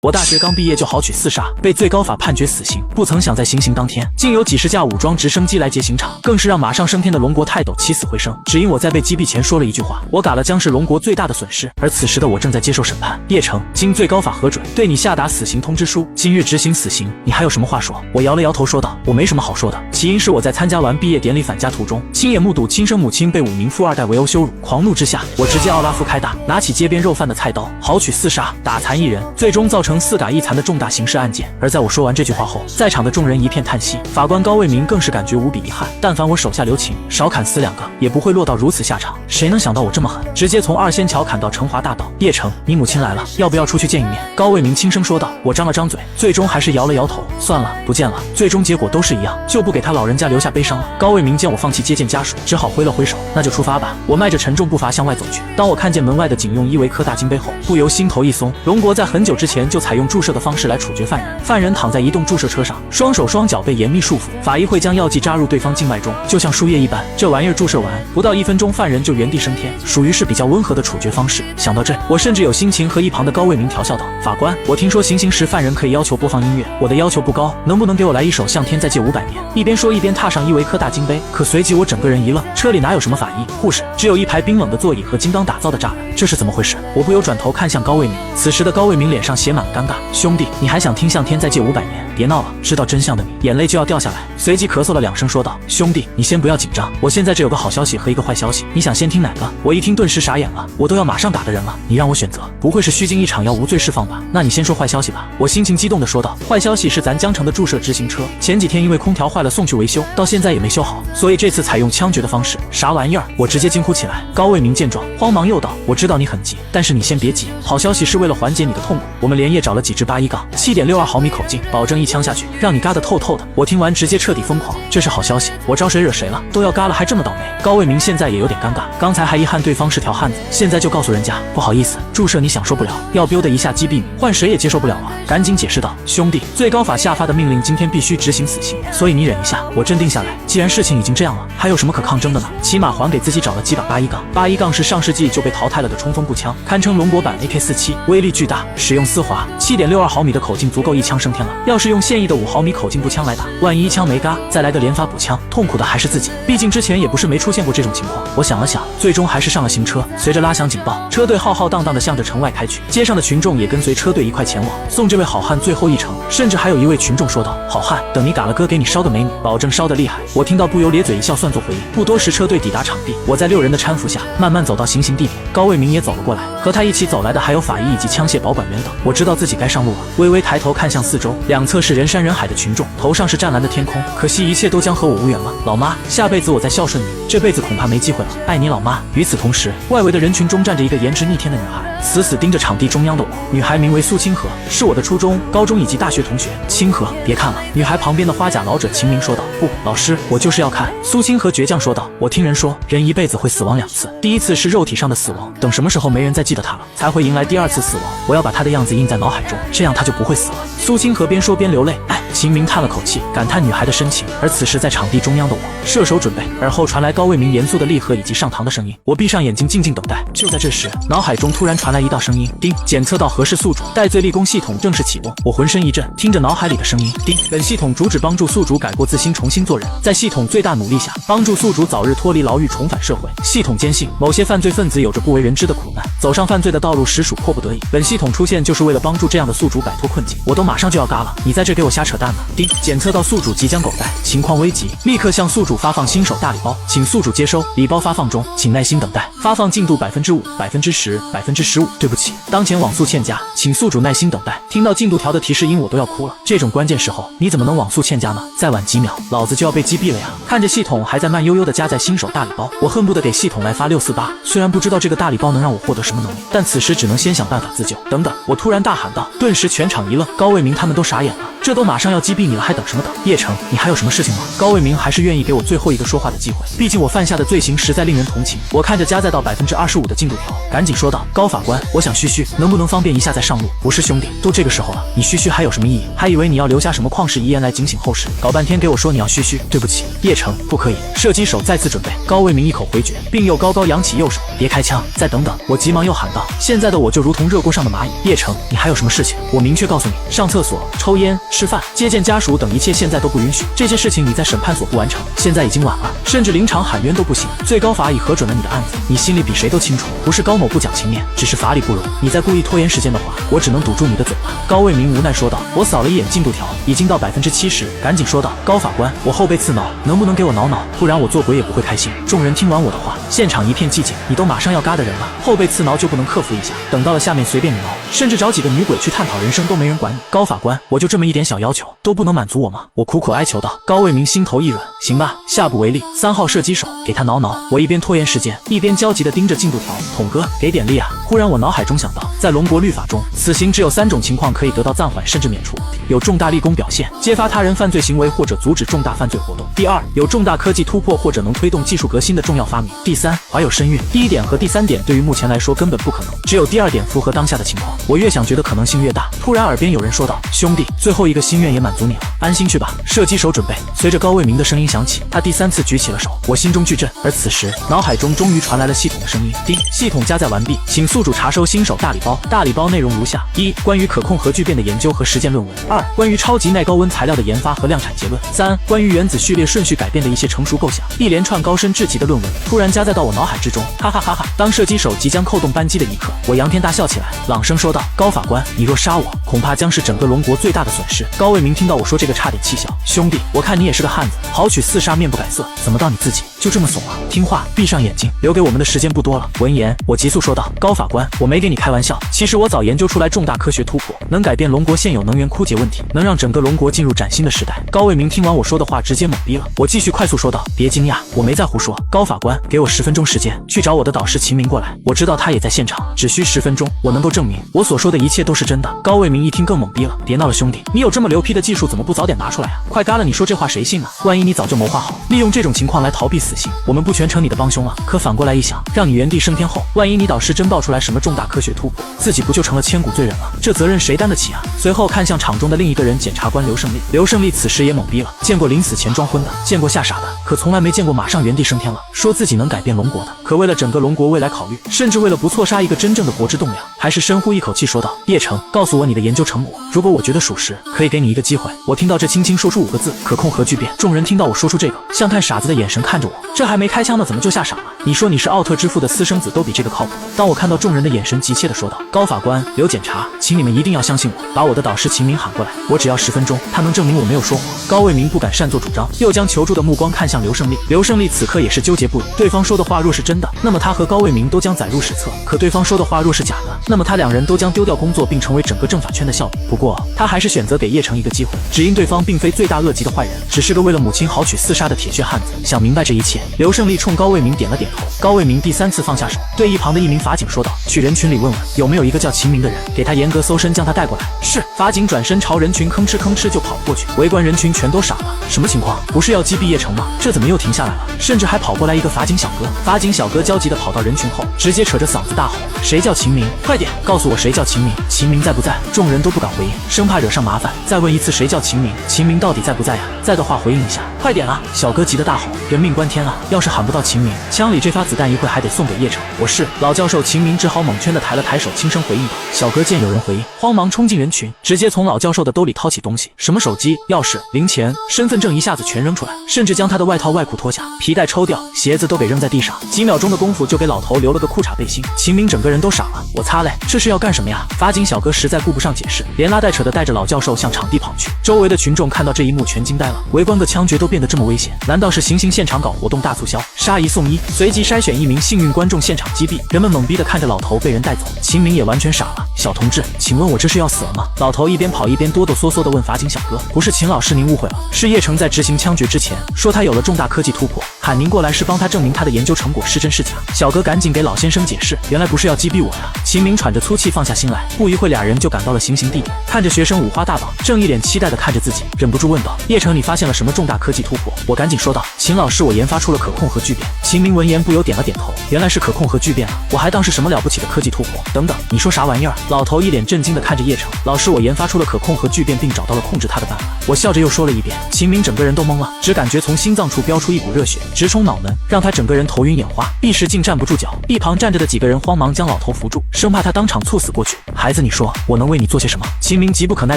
我大学刚毕业就豪取4杀，被最高法判决死刑。不曾想在行刑当天，竟有几十架武装直升机来劫刑场，更是让马上升天的龙国泰斗起死回生。只因我在被击毙前说了一句话，我嘎了将是龙国最大的损失。而此时的我正在接受审判。叶城，经最高法核准，对你下达死刑通知书，今日执行死刑。你还有什么话说？我摇了摇头说道，我没什么好说的。起因是我在参加完毕业典礼返家途中，亲眼目睹亲生母亲被5名富二代围殴羞辱，狂怒之下，我直接奥拉夫开大，拿起街边肉贩的菜刀，豪取4杀，打残1人，最终造成4打1残的重大刑事案件。而在我说完这句话后，在场的众人一片叹息，法官高卫民更是感觉无比遗憾。但凡我手下留情，少砍死2个，也不会落到如此下场。谁能想到我这么狠，直接从2仙桥砍到成华大道。叶城，你母亲来了，要不要出去见一面？高卫民轻声说道。我张了张嘴，最终还是摇了摇头，算了，不见了。最终结果都是一样，就不给他老人家留下悲伤了。高卫民见我放弃接见家属，只好挥了挥手，那就出发吧。我迈着沉重步伐向外走去。当我看见门外的警用伊维科大金杯后，不由心头一松。龙国在很久之前就采用注射的方式来处决犯人，犯人躺在移动注射车上，双手双脚被严密束缚，法医会将药剂扎入对方静脉中，就像输液一般。这玩意儿注射完不到1分钟，犯人就原地升天，属于是比较温和的处决方式。想到这，我甚至有心情和一旁的高卫民调笑道：法官，我听说行刑时犯人可以要求播放音乐，我的要求不高，能不能给我来一首向天再借500年？一边说一边踏上伊维科大金杯。可随即我整个人一愣，车里哪有什么法医、护士，只有一排冰冷的座椅和精钢打造的栅栏，这是怎么回事？我不由转头看向高卫民，此时的高卫民脸上写满了尴尬。兄弟，你还想听向天再借500年？别闹了，知道真相的你眼泪就要掉下来。随即咳嗽了2声说道：兄弟，你先不要紧张，我现在这有个好消息和一个坏消息，你想先听哪个？我一听顿时傻眼了，我都要马上打的人了，你让我选择，不会是虚惊一场要无罪释放吧？那你先说坏消息吧。我心情激动地说道：坏消息是咱江城的注射直行车前几天因为空调坏了送去维修，到现在也没修好，所以这次采用枪决的方式。啥玩意儿？我直接惊呼起来。高卫民见状慌忙又道：我知道你很急，但是你先别急，好消息是为了缓解你的痛苦，我们连夜找了几支81杠 7.62毫米口径，保证一枪下去让你嘎得透透的。我听完直接彻底疯狂，这是好消息，我招谁惹谁了？都要嘎了还这么倒霉。高卫民现在也有点尴尬，刚才还遗憾对方是条汉子，现在就告诉人家不好意思，注射你享受不了，要biu的一下击毙你，换谁也接受不了啊。赶紧解释道：兄弟，最高法下发的命令今天必须执行死刑，所以你忍一下。我镇定下来，既然事情已经这样了，还有什么可抗争的呢？起码还给自己找了几把81杠。81杠是上世纪就被淘汰了的冲锋步枪，堪称龙国版 AK47， 威力巨大，使用丝滑，7.62毫米的口径足够一枪升天了。要是用现役的5毫米口径步枪来打，万一一枪没嘎，再来个连发补枪，痛苦的还是自己。毕竟之前也不是没出现过这种情况。我想了想，最终还是上了行车。随着拉响警报，车队浩浩荡荡地向着城外开去，街上的群众也跟随车队一块前往，送这位好汉最后一程。甚至还有一位群众说道：好汉，等你嘎了哥给你烧个美女，保证烧得厉害。我听到不由咧嘴一笑，算作回应。不多时，车队抵达场地，我在6人的搀扶下慢慢走到行刑地点。高卫民也走了过来，和他一起走来的还有法医以及枪械保管员等。我知道自己该上路了，微微抬头看向四周，两侧是人山人海的群众，头上是湛蓝的天空。可惜一切都将和我无缘了。老妈，下辈子我再孝顺你，这辈子恐怕没机会了，爱你老妈。与此同时，外围的人群中站着一个颜值逆天的女孩，死死盯着场地中央的我。女孩名为苏清河，是我的初中、高中以及大学同学。清河，别看了。女孩旁边的花甲老者秦明说道。不，老师，我就是要看。苏清河倔强说道。我听人说，人一辈子会死亡2次，第一次是肉体上的死亡，等什么时候没人再记得他了，才会迎来第2次死亡。我要把他的样子印在脑海中，这样他就不会死了。苏清河边说边流泪。秦明叹了口气，感叹女孩的深情。而此时在场地中央的我射手准备，耳后传来高卫民严肃的厉喝以及上膛的声音。我闭上眼睛静静等待。就在这时，脑海中突然传来一道声音：叮，检测到合适宿主，戴罪立功系统正式启动。我浑身一震，听着脑海里的声音：叮，本系统主旨帮助宿主改过自新，重新做人，在系统最大努力下，帮助宿主早日脱离牢狱，重返社会。系统坚信某些犯罪分子有着不为人知的苦难，走上犯罪的道路实属迫不得已。本系统出现就是为了帮助这样的宿主摆脱困境。我都马上就要嘎了，你在这给我瞎扯淡呢？叮，检测到宿主即将狗带，情况危急，立刻向宿主发放新手大礼包，请宿主接收，礼包发放中，请耐心等待，发放进度5%、10%、15%。对不起，当前网速欠佳，请宿主耐心等待。听到进度条的提示音，我都要哭了。这种关键时候，你怎么能网速欠佳呢？再晚几秒，老子就要被击毙了呀！看着系统还在慢悠悠地加载新手大礼包，我恨不得给系统来发648。虽然不知道这个大礼包能让我获得什么能力，但此时只能先想办法自救。等等，我突然大喊道，顿时全场一愣，高卫民他们都傻眼了。这都马上要击毙你了，还等什么等？叶城，你还有什么事情吗？高卫民还是愿意给我最后一个说话的机会，毕竟我犯下的罪行实在令人同情。我看着加载到25%的进度条，赶紧说道：高法官，我想嘘，能不能方便一下再上路？不是兄弟，都这个时候了，你嘘还有什么意义？还以为你要留下什么旷世遗言来警醒后世，搞半天给我说你要嘘。对不起，叶城，不可以。射击手再次准备。高卫民一口回绝，并又高高扬起右手，别开枪，再等等。我急忙又喊道：现在的我就如同热锅上的蚂蚁。叶城，你还有什么事情？我明确告诉你，上厕所、抽烟、吃饭、接见家属等一切现在都不允许。这些事情你在审判所不完成，现在已经晚了，甚至临场喊冤都不行。最高法已核准了你的案子，你心里比谁都清楚，不是高某不讲情面，只是法理不容。你再故意拖延时间的话，我只能堵住你的嘴了。高卫民无奈说道。我扫了一眼进度条，已经到70%，赶紧说道：高法官，我后背刺挠，能不能给我挠挠？不然我做鬼也不会开心。众人听完我的话，现场一片寂静。你都马上要嘎的人了，后背刺挠就不能克服一下？等到了下面随便你挠，甚至找几个女鬼去探讨人生都没人管你。高法官，我就这么一点小要求都不能满足我吗？我苦苦哀求道。高卫民心头一软，行吧，下不为例。3号射击手，给他挠挠。我一边拖延时间，一边焦急地盯着进度条。统哥，给点力啊！忽然我脑海中想到，在龙国律法中，死刑只有3种情况可以得到暂缓甚至免除：有重大立功表现，揭发他人犯罪行为或者阻止重大犯罪活动；第二，有重大科技突破或者能推动技术革新的重要发明；第三，怀有身孕。第一点和第三点对于目前来说根本不可能，只有第二点符合当下的情况。我越想觉得可能性越大。突然耳边有人说道：兄弟，最后一个心愿也满足你了，安心去吧。射击手准备。随着高卫民的声音响起，他第3次举起了手，我心中巨震。而此时脑海中终于传来了系统的声音：叮，系统加载完毕，请宿主查收新手大礼包。大礼包内容如下：1、关于可控核聚变的研究和实践论文；2、关于超级耐高温材料的研发和量产结论；3、关于原子序列顺序改变的一些成熟构想。一连串高深至极的论文突然加载到我脑海之中，哈哈哈哈！当射击手即将扣动扳机的一刻，我仰天大笑起来，朗声说道：高法官，你若杀我，恐怕将是整个龙国最大的损失。高卫民听到我说这个，差点气笑。兄弟，我看你也是个汉子，好取4杀面不改色，怎么到你自己就这么怂了？听话，闭上眼睛，留给我们的时间不多了。闻言，我急速说道：高法官，我没给你开玩笑，其实我早研究出来重大科学突破，能改变龙国现有能源枯竭问题，能让整个龙国进入崭新的时代。高卫民听完我说的话，直接懵逼了。我继续快速说道：别惊讶，我没在胡说。高法官，给我10分钟时间，去找我的导师秦明过来，我知道他也在现场，只需10分钟，我能够证明我所说的一切都是真的。高卫民一听更懵逼了，别闹了兄弟，你有这么牛批的技术，怎么不早点拿出来啊？快嘎了，你说这话谁信啊？万一你早就谋划好，利用这种情况来逃避死刑，我们不全成你的帮凶了？可反过来一想，让你原地升天后，万一你导师真爆出来什么重大科学突破，自己不就成了千古罪人了？这责任谁担得起啊？随后看向场中的另一个人，检察官刘胜利。刘胜利此时也懵逼了，见过临死前装昏的，见过吓傻的，可从来没见过马上原地升天了，说自己能改变龙国的。可为了整个龙国未来考虑，甚至为了不错杀一个真正的国之栋梁，还是深呼一口气说道：叶城，告诉我你的研究成果，如果我觉得属实，可以给你一个机会。我听到这轻轻说出5个字：可控核聚变。众人听到我说出这个，像看傻子的眼神看着我，这还没开枪呢，怎么就吓傻了？你说你是奥特之父的私生子，都比这个靠谱。当我看到众人的眼神，急切地说道：高法官，刘检察，请你们一定要相信我，把我的导师秦明喊过来，我只要10分钟，他能证明我没有说谎。高卫民不敢擅作主张，又将求助的目光看向刘胜利。刘胜利此刻也是纠结不已，对方说的话若是真的，那么他和高卫民都将载入史册；可对方说的话若是假的，那么他2人都将丢掉工作，并成为整个政法圈的笑柄。不过他还是选择给叶城一个机会，只因对方并非罪大恶极的坏人，只是个为了母亲好取4杀的铁血汉子。想明白这一切，刘胜利冲高卫民点了点头。高卫民第3次放下手，对一旁的一名法警说道：去人群里问问有没有一个叫秦明的人，给他严格搜身，将他带过来。是。法警转身朝人群吭哧吭哧就跑过去，围观人群全都傻了，什么情况？不是要击毙叶城吗？这怎么又停下来了？甚至还跑过来一个法警小哥。法警小哥焦急地跑到人群后，直接扯着嗓子大吼：谁叫秦明？快点告诉我谁叫秦明？秦明在不在？众人都不敢回应，生怕惹上麻烦。再问一次，谁叫秦明？秦明到底在不在呀？在的话回应一下，快点啊！小哥急得大吼：人命关天啊！要是喊不到秦明，枪里这发子弹一会还得送给叶城。我是老教授秦明，只好猛圈地抬了抬手，轻声回应道。小哥见有人回应，慌忙冲进人群，直接从老教授的兜里掏起东西，什么手机、钥匙、零钱、身份证一下子全扔出来，甚至将他的外套外裤脱下，皮带抽掉，鞋子都给扔在地上。几秒钟的功夫就给老头留了个裤衩背心。秦明整个人都傻了，我擦嘞，这是要干什么呀？法警小哥实在顾不上解释，连拉带扯的带着老教授向场地跑去。周围的群众看到这一幕全惊呆了，围观个枪决都变得这么危险，难道是行刑现场搞活动大促销，杀一送1？随即筛选1名幸运观众现场击毙。人们懵逼的看着老头被人带走，秦明也完全傻了。小同志，请问我这是要死了吗？老头一边跑一边哆哆嗦嗦地问法警小哥：不是秦老师，您误会了，是叶城在执行枪决之前说他有了重大科技突破，喊您过来是帮他证明他的研究成果是真是假。小哥赶紧给老先生解释，原来不是要击毙我呀。秦明喘着粗气放下心来，不一会俩人就赶到了行刑地点。看着学生五花大绑，正一脸期待地看着自己，忍不住问道：叶城，你发现了什么重大科技突破？我赶紧说道：秦老师，我研发出了可控核聚变。秦明闻言不由点了点头，原来是可控核聚变啊，我还当是什么了不起的科技突破。等等，你说啥玩意儿？老头一脸震惊地看着叶城。老师，我研发出了可控核聚变，并找到了控制它的办法。我笑着又说了一遍。秦明整个人都懵了，只感觉从心脏处飙出一股热血，直冲脑门，让他整个人头晕眼花，一时竟站不住脚。一旁站着的几个人慌忙将老头扶住，生怕他当场猝死过去。孩子，你说我能为你做些什么？秦明急不可耐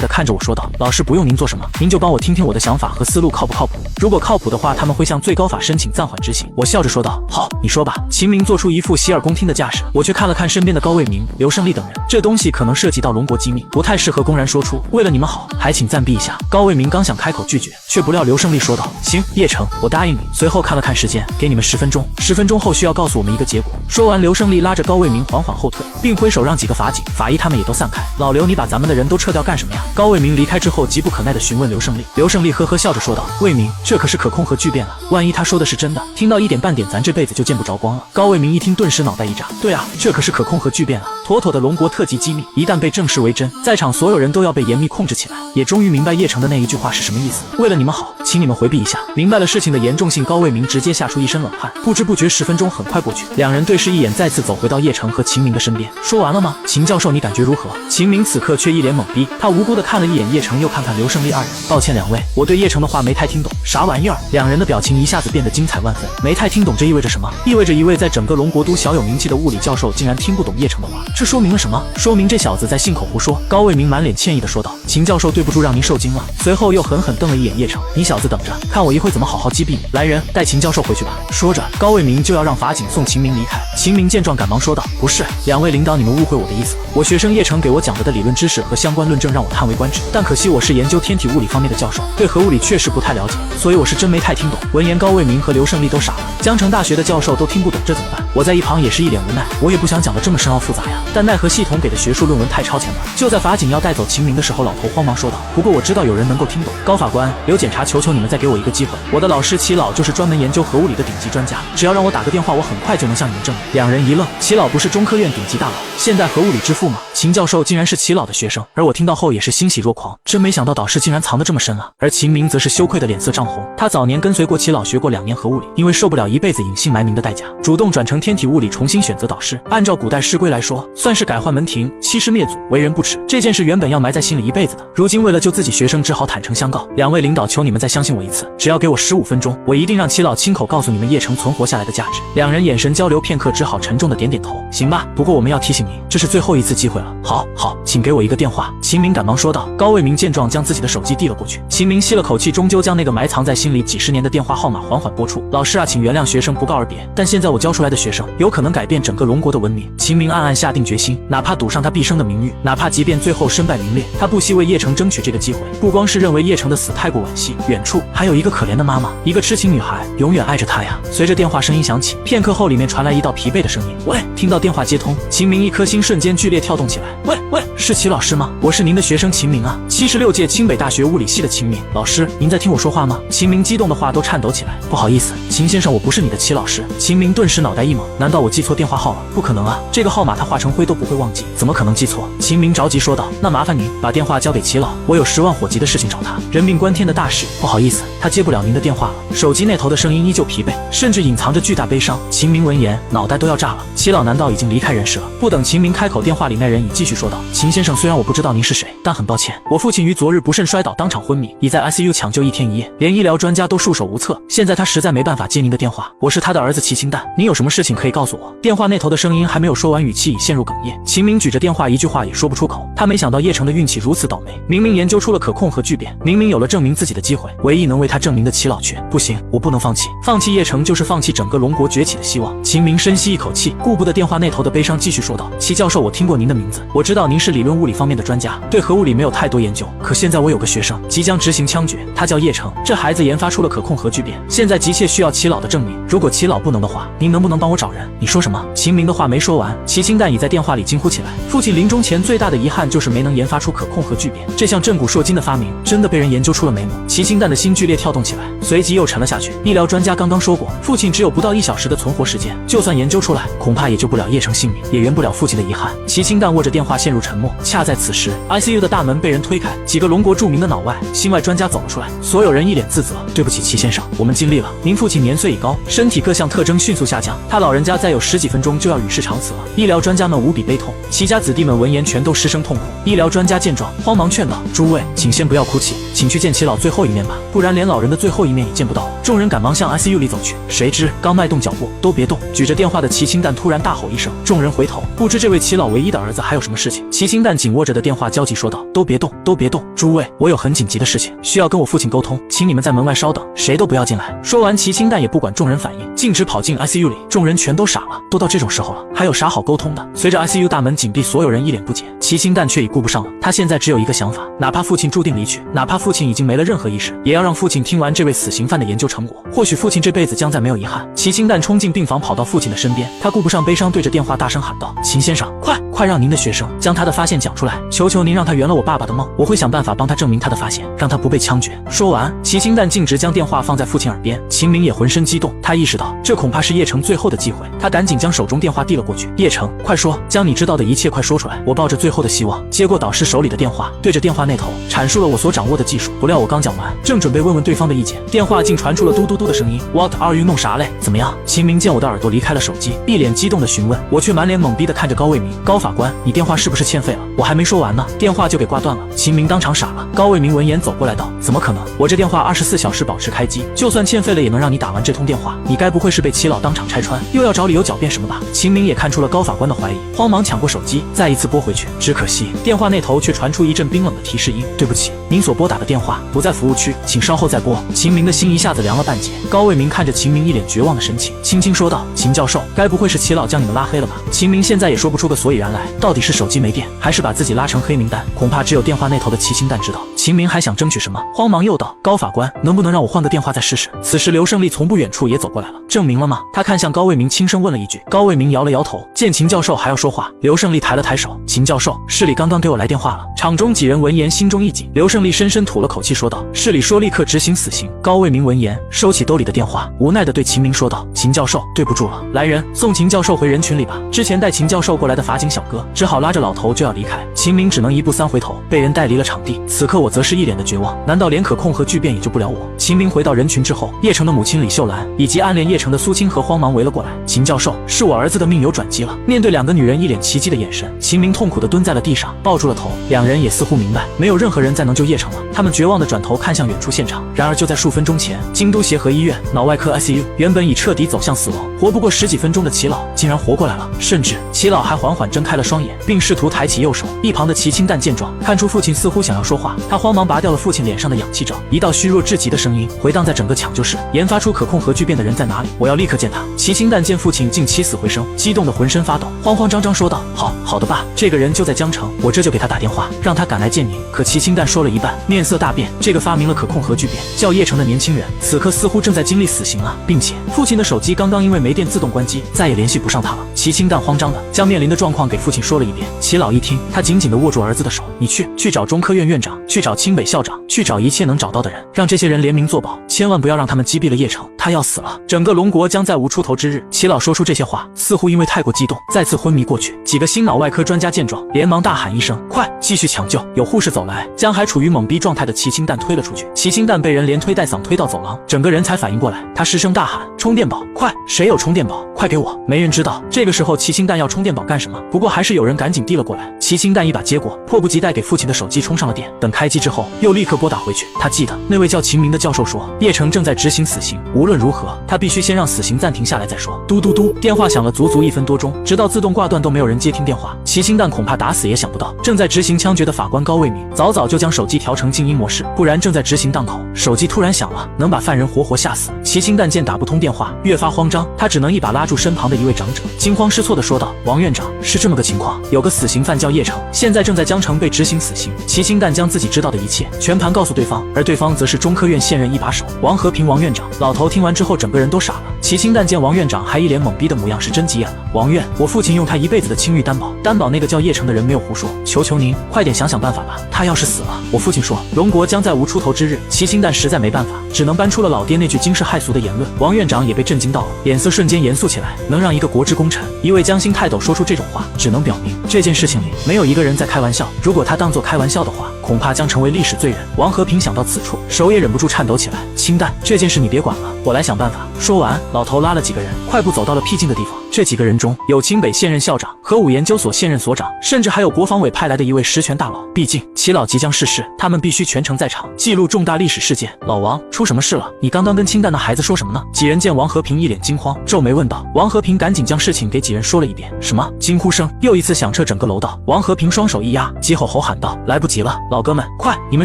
地看着我说道：老师，不用您做什么，您就帮我听听我的想法和思路靠不靠谱？如果靠谱的话，他们会向最高法申请暂缓执行。我笑着说道：好，你说吧。秦明做出一副洗耳恭听的架势，我却看了看身边的高卫民、刘胜利等人，这东西可能涉及到龙国机密，不太适合公然说出，为了你们好，还请暂避一下。高卫民刚想开口拒绝，却不料刘胜利说道：行，叶城，我答应你。随后看了看时间，给你们10分钟，10分钟后需要告诉我们一个结果。说完，刘胜利拉着高卫民缓缓后退，并挥手让几个法警、法医他们也都散开。老刘，你把咱们的人都撤掉干什么呀？高卫民离开之后，急不可耐地询问刘胜利。刘胜利呵呵笑着说道：卫民，这可是可控核聚变啊，万一他说的是真的，听到一点半点，咱这辈子就见不着光了。高卫民一听，顿时脑袋一炸。对啊，这可是可控核聚变啊，妥妥的龙国特级机密，一旦被证实为真，在场所有人都要被严密控制起来。也终于明白叶城的那一句话是什么意思，为了你们好，请你们回避一下。明白了事情的严重性，高卫民直接吓出一身冷汗。不知不觉10分钟很快过去，两人对视一眼，再次走回到叶城和秦明的身边。说完了吗？秦教授，你感觉如何？秦明此刻却一脸懵逼，他无辜地看了一眼叶城，又看看刘胜利二人。抱歉两位，我对叶城的话没太听懂。啥玩意儿？两人的表情一下子变得精彩万分。没太听懂，这意味着什么？意味着一位在整个龙国都小有名气的物理教授竟然听不懂叶城的话，这说明了什么？说明这小子在信口胡说。高卫民满脸歉意地说道：秦教授，对不住让您受惊了。随后又狠狠瞪了一眼叶城，你小子等着，看我一会怎么好好击毙你。来人，带秦教授回去吧。说着，高卫民就要让法警送秦明离开。秦明见状赶忙说道：不是，两位领导，你们误会我的意思了。我学生叶城给我讲的理论知识和相关论证让我叹为观止，但可惜我是研究天体物理方面的教授，对核物理确实不太了解，所以我是真没太听懂。闻言，高卫民和刘胜利都傻了，江城大学的教授都听不懂，这怎么办？我在一旁也是一脸无奈，我也不想讲得这么深奥复杂呀，但奈何系统给的学术论文太超前了。就在法警要带走秦明的时候，老头慌忙说道：不过我知道有人能够听懂。高法官、刘检察，求求你们再给我一个机会，我的老师齐老就是专门研究核物理的顶级专家，只要让我打个电话，我很快就能向你们证明。两人一愣，齐老不是中科院顶级大佬，现代核物理之父吗？秦教授竟然是齐老的学生，而我听到后也是欣喜若狂，真没想到导师竟然藏得这么深啊。而秦明则是羞愧的脸色涨红，他早年跟随过齐老学过2年核物理，因为受不了一辈子隐姓埋名的代价，主动转成天体物理，重新选择导师。按照古代师规来说，算是改换门庭，欺师灭祖，为人不耻。这件事原本要埋在心里一辈子的，如今为了救自己学生，只好坦诚相告。两位领导，求你们再相信我一次，只要给我15分钟，我一定让齐老亲口告诉你们叶城存活下来的价值。两人眼神交流片刻，只好沉重的点点头。行吧，不过我们要提醒你，这是最后一次机会了。好，请给我一个电话。秦明赶忙说道。高卫民见状，将自己的手机递了过去。秦明吸了口气，终究将那个埋藏在心里几十年的电话号码缓缓拨出。老师啊，请原谅学生不告而别，但现在我教出来的学生有可能改变整个龙国的文明。秦明暗暗下定决心，哪怕赌上他毕生的名誉，哪怕即便最后身败名裂，他不惜为叶城争取这个机会。不光是认为叶城的死太过惋惜，远处还有一个可怜的妈妈，一个痴情女孩，永远爱着他呀。随着电话声音响起，片刻后里面传来一道疲惫的声音：喂。听到电话接通，秦明一颗心瞬间剧烈跳动起来。喂，是齐老师吗？我是您的学生秦明啊，76届清北大学物理系的秦明。老师，您在听我说话吗？秦明激动的话都颤抖起来。不好意思，秦先生，我不是你的齐老师。秦明顿时脑袋一懵，难道我记错电话号了？不可能啊，这个号码他化成灰都不会忘记，怎么可能记错？秦明着急说道。那麻烦您把电话交给齐老，我有10万火急的事情找他，人命关天的大事。不好意思，他接不了您的电话了。手机那头的声音依旧疲惫，甚至隐藏着巨大悲伤。秦明闻言，脑袋都要炸了。齐老难道已经离开人世了？不等秦明开口，电话里那人已继续说道：秦先生，虽然我不知道您是谁，但很抱歉，我父亲于昨日不慎摔倒，当场昏迷，已在 ICU 抢救1天1夜，连医疗专家都束手无策，现在他实在没办法接您的电话。我是他的儿子齐清淡，您有什么事情可以告诉我？电话那头的声音还没有说完，语气已陷入哽咽。秦明举着电话，一句话也说不出口。他没想到叶城的运气如此倒霉，明明研究出了可控核聚变，明明有了证明自己的机会，唯一能为他证明的齐老却不行，我不能放弃，放弃叶城就是放弃整个龙国崛起的希望。秦明深吸一口气，顾不得电话那头的悲伤，继续说道：齐教授，我听过您的名字，我知道您您是理论物理方面的专家，对核物理没有太多研究。可现在我有个学生即将执行枪决，他叫叶城。这孩子研发出了可控核聚变，现在急切需要齐老的证明。如果齐老不能的话，您能不能帮我找人？你说什么？秦明的话没说完，齐清淡已在电话里惊呼起来。父亲临终前最大的遗憾就是没能研发出可控核聚变，这项震古烁今的发明真的被人研究出了眉目。齐清淡的心剧烈跳动起来，随即又沉了下去。医疗专家刚刚说过，父亲只有不到1小时的存活时间，就算研究出来，恐怕也救不了叶城性命，也圆不了父亲的遗憾。齐清淡握着电话陷入沉默。恰在此时 ，ICU 的大门被人推开，几个龙国著名的脑外、心外专家走了出来，所有人一脸自责。对不起，齐先生，我们尽力了。您父亲年岁已高，身体各项特征迅速下降，他老人家再有10几分钟就要与世长辞了。医疗专家们无比悲痛，齐家子弟们闻言全都失声痛哭。医疗专家见状，慌忙劝道：“诸位，请先不要哭泣，请去见齐老最后一面吧，不然连老人的最后一面也见不到。”众人赶忙向 ICU 里走去，谁知刚迈动脚步，都别动！举着电话的齐清淡突然大吼一声，众人回头，不知这位齐老唯一的儿子还有什么事情。齐清淡紧握着的电话焦急说道：“都别动，都别动！诸位，我有很紧急的事情需要跟我父亲沟通，请你们在门外稍等，谁都不要进来。”说完，齐清淡也不管众人反应，径直跑进 ICU 里。众人全都傻了，都到这种时候了，还有啥好沟通的？随着 ICU 大门紧闭，所有人一脸不解，齐清淡却已顾不上了。他现在只有一个想法，哪怕父亲注定离去，哪怕父亲已经没了任何意识，也要让父亲听完这位死刑犯的研究成果，或许父亲这辈子将再没有遗憾。齐清淡冲进病房，跑到父亲的身边，他顾不上悲伤，对着电话大声喊道：“秦先生，快让您的学生将他的发现讲出来，求求您让他圆了我爸爸的梦，我会想办法帮他证明他的发现，让他不被枪决。”说完，齐清淡径直将电话放在父亲耳边。秦明也浑身激动，他意识到这恐怕是叶城最后的机会，他赶紧将手中电话递了过去。叶城，快说，将你知道的一切快说出来，我抱着最后的希望接过导师手里的电话，对着电话那头阐述了我所掌握的技术。不料我刚讲完，正准备问问对方的意见，电话竟传出了嘟嘟嘟的声音。 What are you 弄啥嘞？怎么样？秦明见我的耳朵离开了手机，一脸激动的询问，我却满脸懵逼的看着高卫民。高法官，你电话是不是欠费了？我还没说完呢，电话就给挂断了。秦明当场傻了。高卫民闻言走过来道：“怎么可能？我这电话24小时保持开机，就算欠费了也能让你打完这通电话。你该不会是被齐老当场拆穿，又要找理由狡辩什么吧？”秦明也看出了高法官的怀疑，慌忙抢过手机，再一次拨回去。只可惜电话那头却传出一阵冰冷的提示音：“对不起，您所拨打的电话不在服务区，请稍后再拨。”秦明的心一下子凉了半截。高卫民看着秦明一脸绝望的神情，轻轻说道：“秦教授，该不会是齐老将你们拉黑了吧？”秦明现在也说不出个所以然来，到底是手机没电，还是把自己拉成黑名单，恐怕只有电话那头的齐清淡知道。秦明还想争取什么，慌忙又道：“高法官，能不能让我换个电话再试试？”此时刘胜利从不远处也走过来了，证明了吗？他看向高卫民，轻声问了一句。高卫民摇了摇头，见秦教授还要说话，刘胜利抬了抬手：“秦教授，市里刚刚给我来电话了。”场中几人闻言心中一紧，刘胜利深深吐了口气说道：“市里说立刻执行死刑。”高卫民闻言收起兜里的电话，无奈地对秦明说道：“秦教授，对不住了，来人，送秦教授回人群里吧。”之前带秦教授过来的法警小哥只好拉着老头就要离开，秦明只能一步3回头，被人带离了场地。此刻我则是一脸的绝望，难道连可控核聚变也救不了我？秦明回到人群之后，叶城的母亲李秀兰以及暗恋叶城的苏清河慌忙围了过来。秦教授，是我儿子的命有转机了。面对2个女人一脸奇迹的眼神，秦明痛苦地蹲在了地上，抱住了头。2人也似乎明白，没有任何人再能救叶城了。他们绝望地转头看向远处现场。然而就在数分钟前，京都协和医院脑外科 ICU 原本已彻底走向死亡，活不过10几分钟的齐老竟然活过来了，甚至齐老还缓缓睁开了双眼，并试图抬起右手。一旁的齐清淡见状，看出父亲似乎想要说话，他慌忙拔掉了父亲脸上的氧气罩。一道虚弱至极的声音回荡在整个抢救室：“研发出可控核聚变的人在哪里？我要立刻见他！”齐清淡见父亲竟起死回生，激动得浑身发抖，慌慌张张说道：“好的爸，这个人就在江城，我这就给他打电话，让他赶来见您。”可齐清淡说了一半，面色大变。这个发明了可控核聚变叫叶城的年轻人，此刻似乎正在经历死刑啊，并且父亲的手机刚刚因为没电自动关机，再也联系不上他了。齐清淡慌张的将面临的状况给父亲说了一遍。齐老一听，他紧紧地握住儿子的手：“你去找中科院院长，去找清北校长，去找一切能找到的人，让这些人联名作保，千万不要让他们击毙了叶城，他要死了，整个龙国将再无出头之日。”齐老说出这些话，似乎因为太过激动，再次昏迷过去。几个心脑外科专家见状，连忙大喊一声：“快，继续抢救！”有护士走来，将还处于懵逼状态的齐清淡推了出去。齐清淡被人连推带搡推到走廊，整个人才反应过来，他失声大喊：“充电宝，快！谁有充电宝？快给我！”没人知道这个时候齐清淡要充电宝干什么，不过还是有人赶紧递了过来。齐清淡一把接过，迫不及待给父亲的手机充上了电。等开机之后，又立刻拨打回去。他记得那位叫秦明的教授说，叶城正在执行死刑，无论如何，他必须先让死刑暂停下来再说。嘟嘟嘟，电话响了足足1分多钟，直到自动挂断都没有人接听电话。齐星蛋恐怕打死也想不到，正在执行枪决的法官高卫民早早就将手机调成静音模式，不然正在执行档口，手机突然响了，能把犯人活活吓死。齐星蛋见打不通电话，越发慌张，他只能一把拉住身旁的一位长者，惊慌失措地说道：“王院长，是这么个情况，有个死刑犯叫叶城，现在正在江城被执行死刑。”齐星蛋将自己知道的一切全盘告诉对方，而对方则是中科院现任一把手王和平王院长。老头听完之后，整个人都傻了。齐星蛋见王院长还一脸懵逼的模样，是真急眼了。王院，我父亲用他一辈子的清誉担保那个叫叶城的人没有胡说，求求您快点想想办法吧。他要是死了，我父亲说荣国将再无出头之日。齐星蛋实在没办法，只能搬出了老爹那句惊世骇俗的言论。王院长也被震惊到了，脸色瞬间严肃起来。能让一个国之功臣，一位江心泰斗说出这种话，只能表明这件事情里没有一个人在开玩笑。如果他当作开玩笑的话，恐怕将成为历史罪人。王和平想到此处，手也忍不住颤抖起来。清淡，这件事你别管了，我来想办法。说完，老头拉了几个人，快步走到了僻静的地方。这几个人中有清北现任校长、核武研究所现任所长，甚至还有国防委派来的一位实权大佬。毕竟齐老即将逝世，他们必须全程在场，记录重大历史事件。老王，出什么事了？你刚刚跟清淡的孩子说什么呢？几人见王和平一脸惊慌，皱眉问道。王和平赶紧将事情给几人说了一遍。什么？惊呼声又一次响彻整个楼道。王和平双手一压，急吼吼喊道：“来不及了，老哥们，快！你们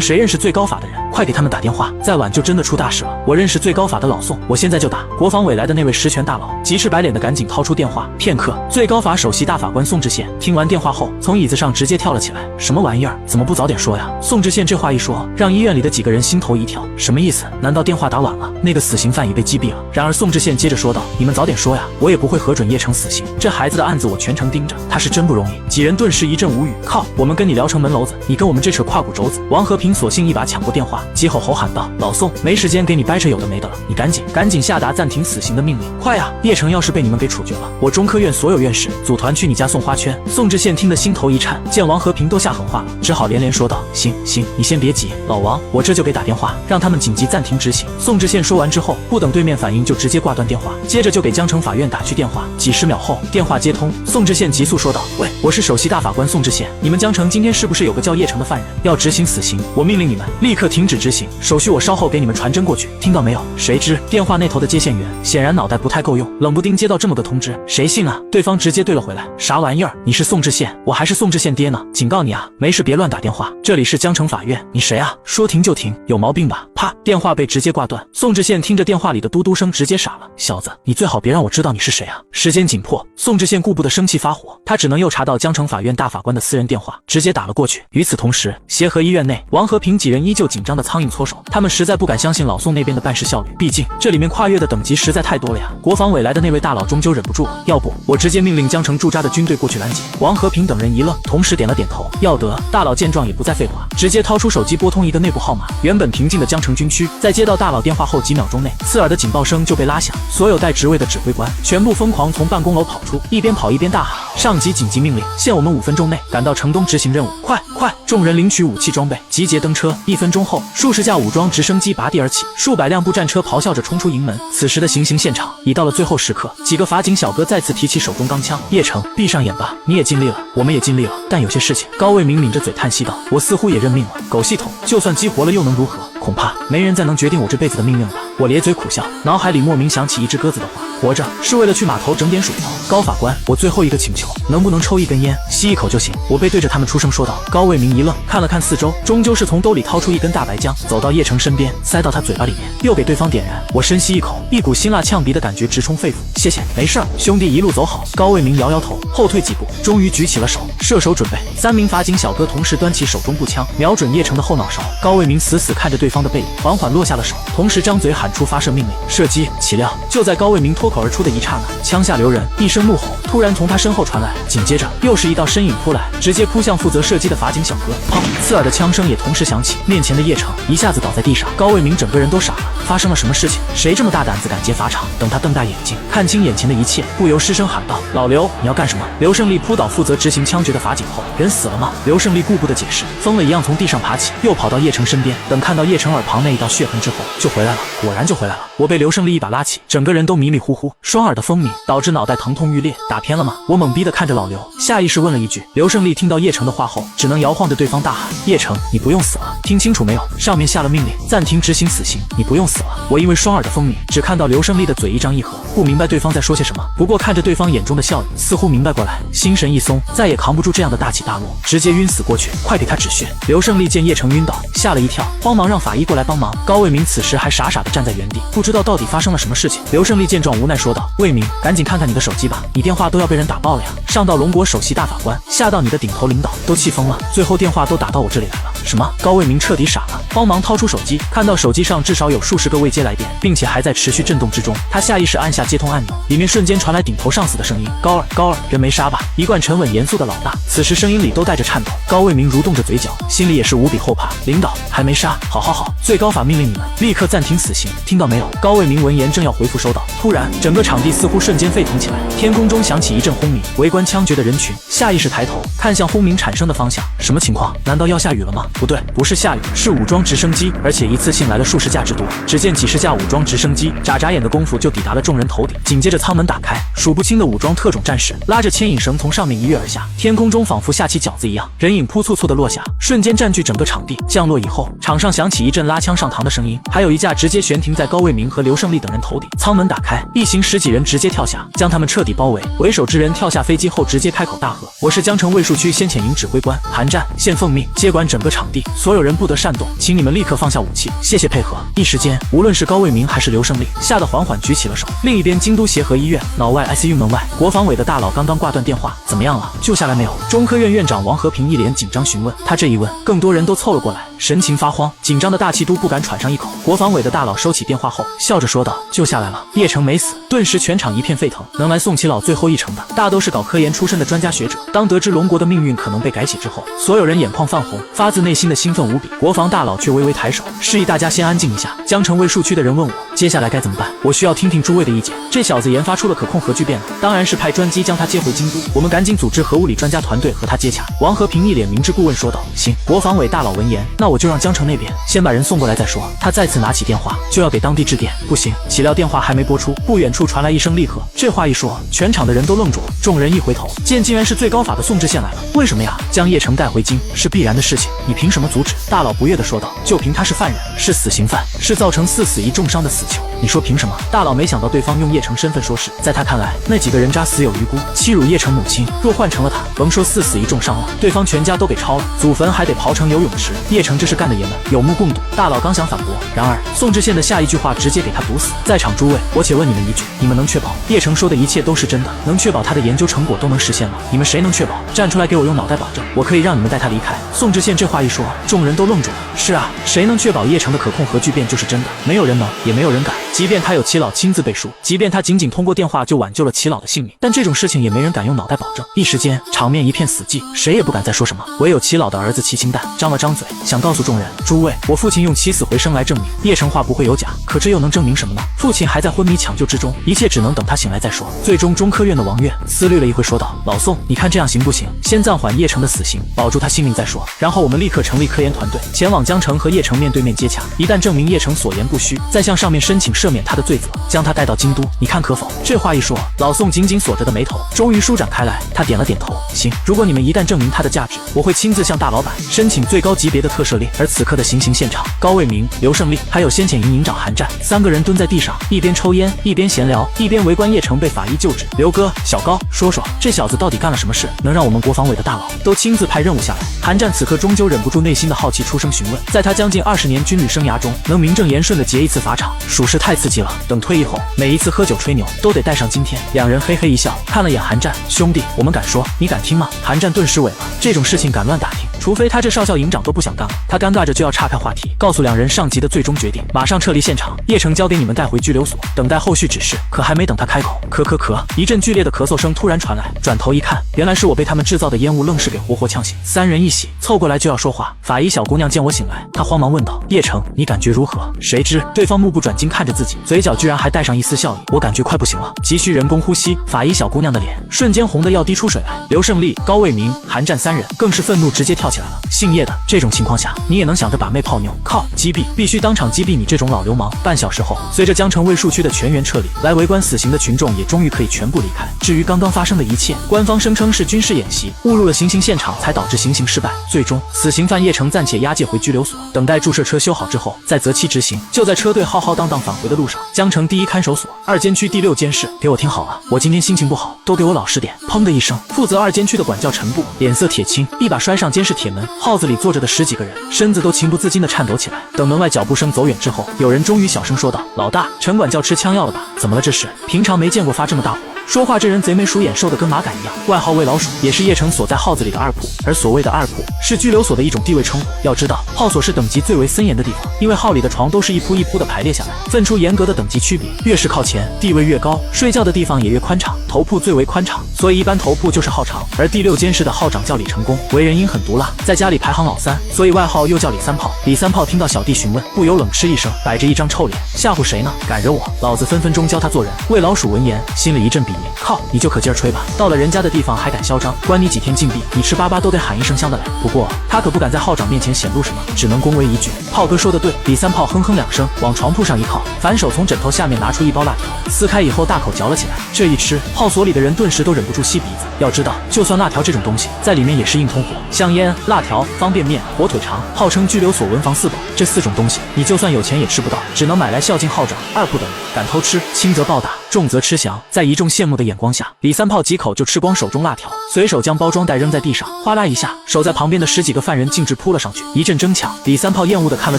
谁认识最高法的人？快给他们打电话，再晚就真的出大事了。我认识最高法的老宋，我现在就打。”国防委来的那位实权大佬急赤白脸的赶紧掏出电话。片刻，最高法首席大法官宋志宪听完电话后，从椅子上直接跳了起来。什么玩意儿？怎么不早点说呀？宋志宪这话一说，让医院里的几个人心头一跳。什么意思？难道电话打晚了？那个死刑犯已被击毙了？然而宋志宪接着说道：“你们早点说呀，我也不会核准叶城死刑。这孩子的案子我全程盯着，他是真不容易。”几人顿时一阵无语。靠，我们跟你聊城门楼子，你跟我们这扯胯骨轴子。王和平索性一把抢过电话，急吼吼喊道：“老宋，没时间给你掰扯有的没的了，你赶紧下达暂停死刑的命令，快呀！叶城要是被你们给处决了，我中科院所有院士组团去你家送花圈。”宋志宪听得心头一颤，见王和平都下狠话了，只好连连说道：“行，你先别急，老王，我这就给打电话，让他们紧急暂停执行。”宋志宪说完之后，不等对面反应就直接挂断电话，接着就给江城法院打去电话。几十秒后，电话接通，宋志宪急速说道：“喂，我是首席大法官宋志宪，你们江城今天是不是有个叫叶城的犯人要执行死刑？我命令你们立刻停止执行，手续我稍后给你们传真过去，听到没有？”谁知电话那头的接线员显然脑袋不太够用，冷不丁接到这么个通知，谁信啊？对方直接对了回来：“啥玩意儿？你是宋志宪，我还是宋志宪爹呢！警告你啊，没事别乱打电话，这里是江城法院，你谁啊？说停就停，有毛病吧？”啪，电话被直接挂断。宋志宪听着电话里的嘟嘟声，直接傻了。小子，你最好别让我知道你是谁啊！时间紧迫，宋志宪顾不得生气发火，他只能又查到江城法院大法官的私人电话，直接打了过去。与此同时，协和医院内，王和平几人依旧紧张的苍蝇搓手，他们实在不敢相信老宋那边的办事效率，毕竟这里面跨越的等级实在太多了呀。国防委来的那位大佬终究忍不住了，要不我直接命令江城驻扎的军队过去拦截。王和平等人一愣，同时点了点头，要得。大佬见状也不再废话，直接掏出手机拨通一个内部号码。原本平静的江城军区，在接到大佬电话后几秒钟内，刺耳的警报声就被拉响，所有带职位的指挥官全部疯狂从办公楼跑出，一边跑一边大喊：“上级紧急命令，限我们5分钟内赶到城东执行任务，快！”众人领取武器装备，集结登车。1分钟后，数十架武装直升机拔地而起，数百辆步战车咆哮着冲出营门。此时的行刑现场已到了最后时刻，几个法警小哥再次提起手中钢枪。叶城，闭上眼吧，你也尽力了，我们也尽力了，但有些事情……高卫民抿着嘴叹息道：“我似乎也认命了。狗系统，就算激活了又能如何？恐怕没人再能决定我这辈子的命运了吧。”我咧嘴苦笑，脑海里莫名想起一只鸽子的话：活着是为了去码头整点薯条。高法官，我最后一个请求，能不能抽一根烟，吸一口就行？我背对着他们出声说道。高卫民一愣，看了看四周，终究是从兜里掏出一根大白姜，走到叶城身边，塞到他嘴巴里面，又给对方点燃。我深吸一口，一股辛辣呛鼻的感觉直冲肺腑。谢谢，没事儿，兄弟一路走好。高卫民摇摇头，后退几步，终于举起了手，射手准备。3名法警小哥同时端起手中步枪，瞄准叶城的后脑勺。高卫民死死看着对方的背影，缓缓落下了手，同时张嘴喊出发射命令：射击起料。就在高卫民脱口而出的一刹那，枪下留人，一声怒吼突然从他身后传来，紧接着又是一道身影扑来，直接扑向负责射击的法警小哥。砰！刺耳的枪声也同时响起，面前的叶城一下子倒在地上。高卫民整个人都傻了，发生了什么事情？谁这么大胆子敢劫法场？等他瞪大眼睛看清眼前的一切，不由失声喊道：“老刘，你要干什么？”刘胜利扑倒负责执行枪决的法警后，人死了吗？刘胜利顾不得解释，疯了一样从地上爬起，又跑到叶城身边。等看到叶城耳旁那一道血痕之后，就回来了。果然然就回来了。我被刘胜利一把拉起，整个人都迷迷糊糊，双耳的风靡导致脑袋疼痛欲裂。打偏了吗？我懵逼的看着老刘，下意识问了一句。刘胜利听到叶城的话后，只能摇晃着对方大喊：叶城，你不用死了，听清楚没有？上面下了命令，暂停执行死刑，你不用死了。我因为双耳的风靡，只看到刘胜利的嘴一张一合，不明白对方在说些什么。不过看着对方眼中的笑意，似乎明白过来，心神一松，再也扛不住这样的大起大落，直接晕死过去。快给他止血！刘胜利见叶城晕倒，吓了一跳，慌忙让法医过来帮忙。高卫民此时还傻傻的站在原地，不知道到底发生了什么事情。刘胜利见状无奈说道：卫民，赶紧看看你的手机吧，你电话都要被人打爆了呀！上到龙国首席大法官，下到你的顶头领导，都气疯了，最后电话都打到我这里来了。什么？高卫民彻底傻了，慌忙掏出手机，看到手机上至少有数十个未接来电，并且还在持续震动之中。他下意识按下接通按钮，里面瞬间传来顶头上司的声音：高二，高二，人没杀吧？一贯沉稳严肃的老大，此时声音里都带着颤抖。高卫民蠕动着嘴角，心里也是无比后怕。领导还没杀，好好好，最高法命令你们立刻暂停死刑，听到没有？高卫民闻言正要回复收到，突然整个场地似乎瞬间沸腾起来，天空中响起一阵轰鸣，围观枪决的人群下意识抬头看向轰鸣产生的方向。什么情况？难道要下雨了吗？不对，不是下雨，是武装直升机，而且一次性来了数十架之多。只见几十架武装直升机眨眨眼的功夫就抵达了众人头顶，紧接着舱门打开，数不清的武装特种战士拉着牵引绳从上面一跃而下，天空中仿佛下起饺子一样，人影扑簌簌的落下，瞬间占据整个场地。降落以后，场上响起一阵拉枪上膛的声音，还有一架直接悬停在高卫民和刘胜利等人头顶。舱门打开，一行10几人直接跳下，将他们彻底包围。为首之人跳下飞机后直接开口大喝：我是江城卫戍区先遣营指挥官韩战，现奉命接管整个场地，所有人不得擅动，请你们立刻放下武器，谢谢配合。一时间，无论是高卫民还是刘胜利，吓得缓缓举起了手。另一边，京都协和医院脑外 ICU 门外，国防委的大佬刚刚挂断电话，怎么样了？救下来没有？中科院院长王和平一脸紧张询问。他这一问，更多人都凑了过来，神情发慌，紧张的大气都不敢喘上一口。国防委的大佬收起电话后，笑着说道：救下来了，叶城没死。顿时全场一片沸腾，能来宋齐老最后一程的，大都是搞科研出身的专家学者。当得知龙国的命运可能被改写之后，所有人眼眶泛红，发自内心的兴奋无比。国防大佬却微微抬手，示意大家先安静一下。江城卫戍区的人问我，接下来该怎么办？我需要听听诸位的意见。这小子研发出了可控核聚变了，当然是派专机将他接回京都。我们赶紧组织核物理专家团队和他接洽。王和平一脸明智顾问说道。行。国防委大佬闻言，那我就让江城那边先把人送过来再说。他再次拿起电话就要给当地致电，不行，岂料电话还没拨出，不远处传来一声厉喝。这话一说，全场的人都愣住了。众人一回头，见竟然是最高法的宋知县来了。为什么呀？将叶城带回京是必然的事情，你凭什么阻止？大佬不悦地说道。就凭他是犯人，是死刑犯，是造成4死1重伤的死囚，你说凭什么？大佬没想到对方用叶城身份说事，在他看来，那几个人渣死有余辜，欺辱叶城母亲，若换成了他，甭说4死1重伤了，对方全家都给抄了，祖坟还得刨成游泳池。叶城这是干的爷们，有目共睹。大佬刚想反驳，然而宋知县的下一句话直接给他堵死。在场诸位，我且问你们一句，你们能确保叶城说的一切都是真的？能确保他的研究成果都能实现吗？你们谁能确保？站出来给我用脑袋保证，我可以让你们带他离开。宋知县这话一说，众人都愣住了。是啊，谁能确保叶城的可控核聚变就是真的？没有人能，也没有人敢。即便他有齐老亲自背书，即便他仅仅通过电话就挽救了齐老的性命，但这种事情也没人敢用脑袋保证。一时间，场面一片死寂，谁也不敢再说什么。唯有齐老的儿子齐清淡张了张嘴，想告诉众人：诸位，我父亲用起死回生来证明叶城话不会有假，可这又能证明什么呢？父亲还在昏迷抢救之中，一切只能等他醒来再说。最终，中科院的王院思虑了一会，说道：老宋，你看这样行不行？先暂缓叶城的死刑，保住他性命再说，然后我们立刻成立科研团队，前往江城和叶城面对面接洽，一旦证明叶城所言不虚，再向上面申请赦免他的罪责，将他带到京都，你看可否？这话一说，老宋紧紧锁着的眉头终于舒展开来，他点了点头，行，如果你们一旦证明他的价值，我会亲自向大老板申请最高级别的特赦令。而此刻的行刑现场，高卫民、刘胜利还有先遣营营长韩战3个人蹲在地上，一边抽烟一边闲聊，一边围观叶城被法医救治。刘哥，小高，说说这小子到底干了什么事，能让我们国防委的大佬都亲自派任务下来？韩战此刻终究忍不住内心的好奇，出声询问。在他将近20年军旅生涯中，能名正言顺的结一次法场，属实太刺激了。等退役后，每一次喝酒吹牛都得带上今天。两人嘿嘿一笑，看了眼韩战，兄弟，我们敢说，你敢听吗？韩战顿时萎了，这种事情敢乱打听，除非他这少校营长都不想干了。他尴尬着就要岔开话题，告诉两人上级的最终决定，马上撤离现场，叶城交给你们带回拘留所，等待后续指示。可还没等他开口，咳，一阵剧烈的咳嗽声突然传来，转头一看，原来是我被他们制造的烟雾愣是给活活呛醒。3人一喜，凑过来就要说话。法医小姑娘见我醒来，她慌忙问道：叶城，你感觉如何？谁知对方目不转睛看着自己，嘴角居然还带上一丝笑意。我感觉快不行了，急需人工呼吸。法医小姑娘的脸瞬间红得要滴出水来。刘胜利、高卫民、韩战3人更是愤怒直接跳跳起来了。姓叶的，这种情况下你也能想着把妹泡妞？靠，击毙！必须当场击毙你这种老流氓！半小时后，随着江城卫戍区的全员撤离，来围观死刑的群众也终于可以全部离开。至于刚刚发生的一切，官方声称是军事演习，误入了行刑现场，才导致行刑失败。最终，死刑犯叶城暂且押解回拘留所，等待注射车修好之后再择期执行。就在车队浩浩荡荡返回的路上，江城第一看守所2监区第6监室，给我听好了，我今天心情不好，都给我老实点！砰的一声，负责2监区的管教陈布脸色铁青，一把摔上监室铁门，号子里坐着的10几个人身子都情不自禁地颤抖起来。等门外脚步声走远之后，有人终于小声说道：“老大，陈管教吃枪药了吧？怎么了这是？平常没见过发这么大火。”说话这人贼眉鼠眼，瘦得跟马杆一样，外号魏老鼠，也是叶城所在号子里的2铺。而所谓的2铺是拘留所的一种地位称呼。要知道，号所是等级最为森严的地方，因为号里的床都是一铺一铺的排列下来，分出严格的等级区别，越是靠前，地位越高，睡觉的地方也越宽敞。头铺最为宽敞，所以一般头铺就是号长。而第6监室的号长叫李成功，为人阴狠毒辣，在家里排行老3，所以外号又叫李三炮。李三炮听到小弟询问，不由冷嗤一声，摆着一张臭脸，吓唬谁呢？敢惹我，老子分分钟教他做人。魏老鼠闻言，心里一阵鄙夷，靠，你就可劲儿吹吧，到了人家的地方还敢嚣张，关你几天禁闭，你吃粑粑都得喊一声香的来。不过他可不敢在号长面前显露什么，只能恭维一句：“炮哥说的对。”李三炮哼哼2声，往床铺上一靠，反手从枕头下面拿出一包辣条，撕开以后大口嚼了起来。这一吃，号所里的人顿时都忍不住吸鼻子。要知道，就算辣条这种东西，在里面也是硬通货，香烟、辣条、方便面、火腿肠，号称拘留所文房4宝，这4种东西，你就算有钱也吃不到，只能买来孝敬号长。2铺的人敢偷吃，轻则暴打，重则吃降。在一众羡慕的眼光下，李三炮几口就吃光手中辣条，随手将包装袋扔在地上，哗啦一下，守在旁边的10几个犯人径直扑了上去，一阵争抢。李三炮厌恶地看了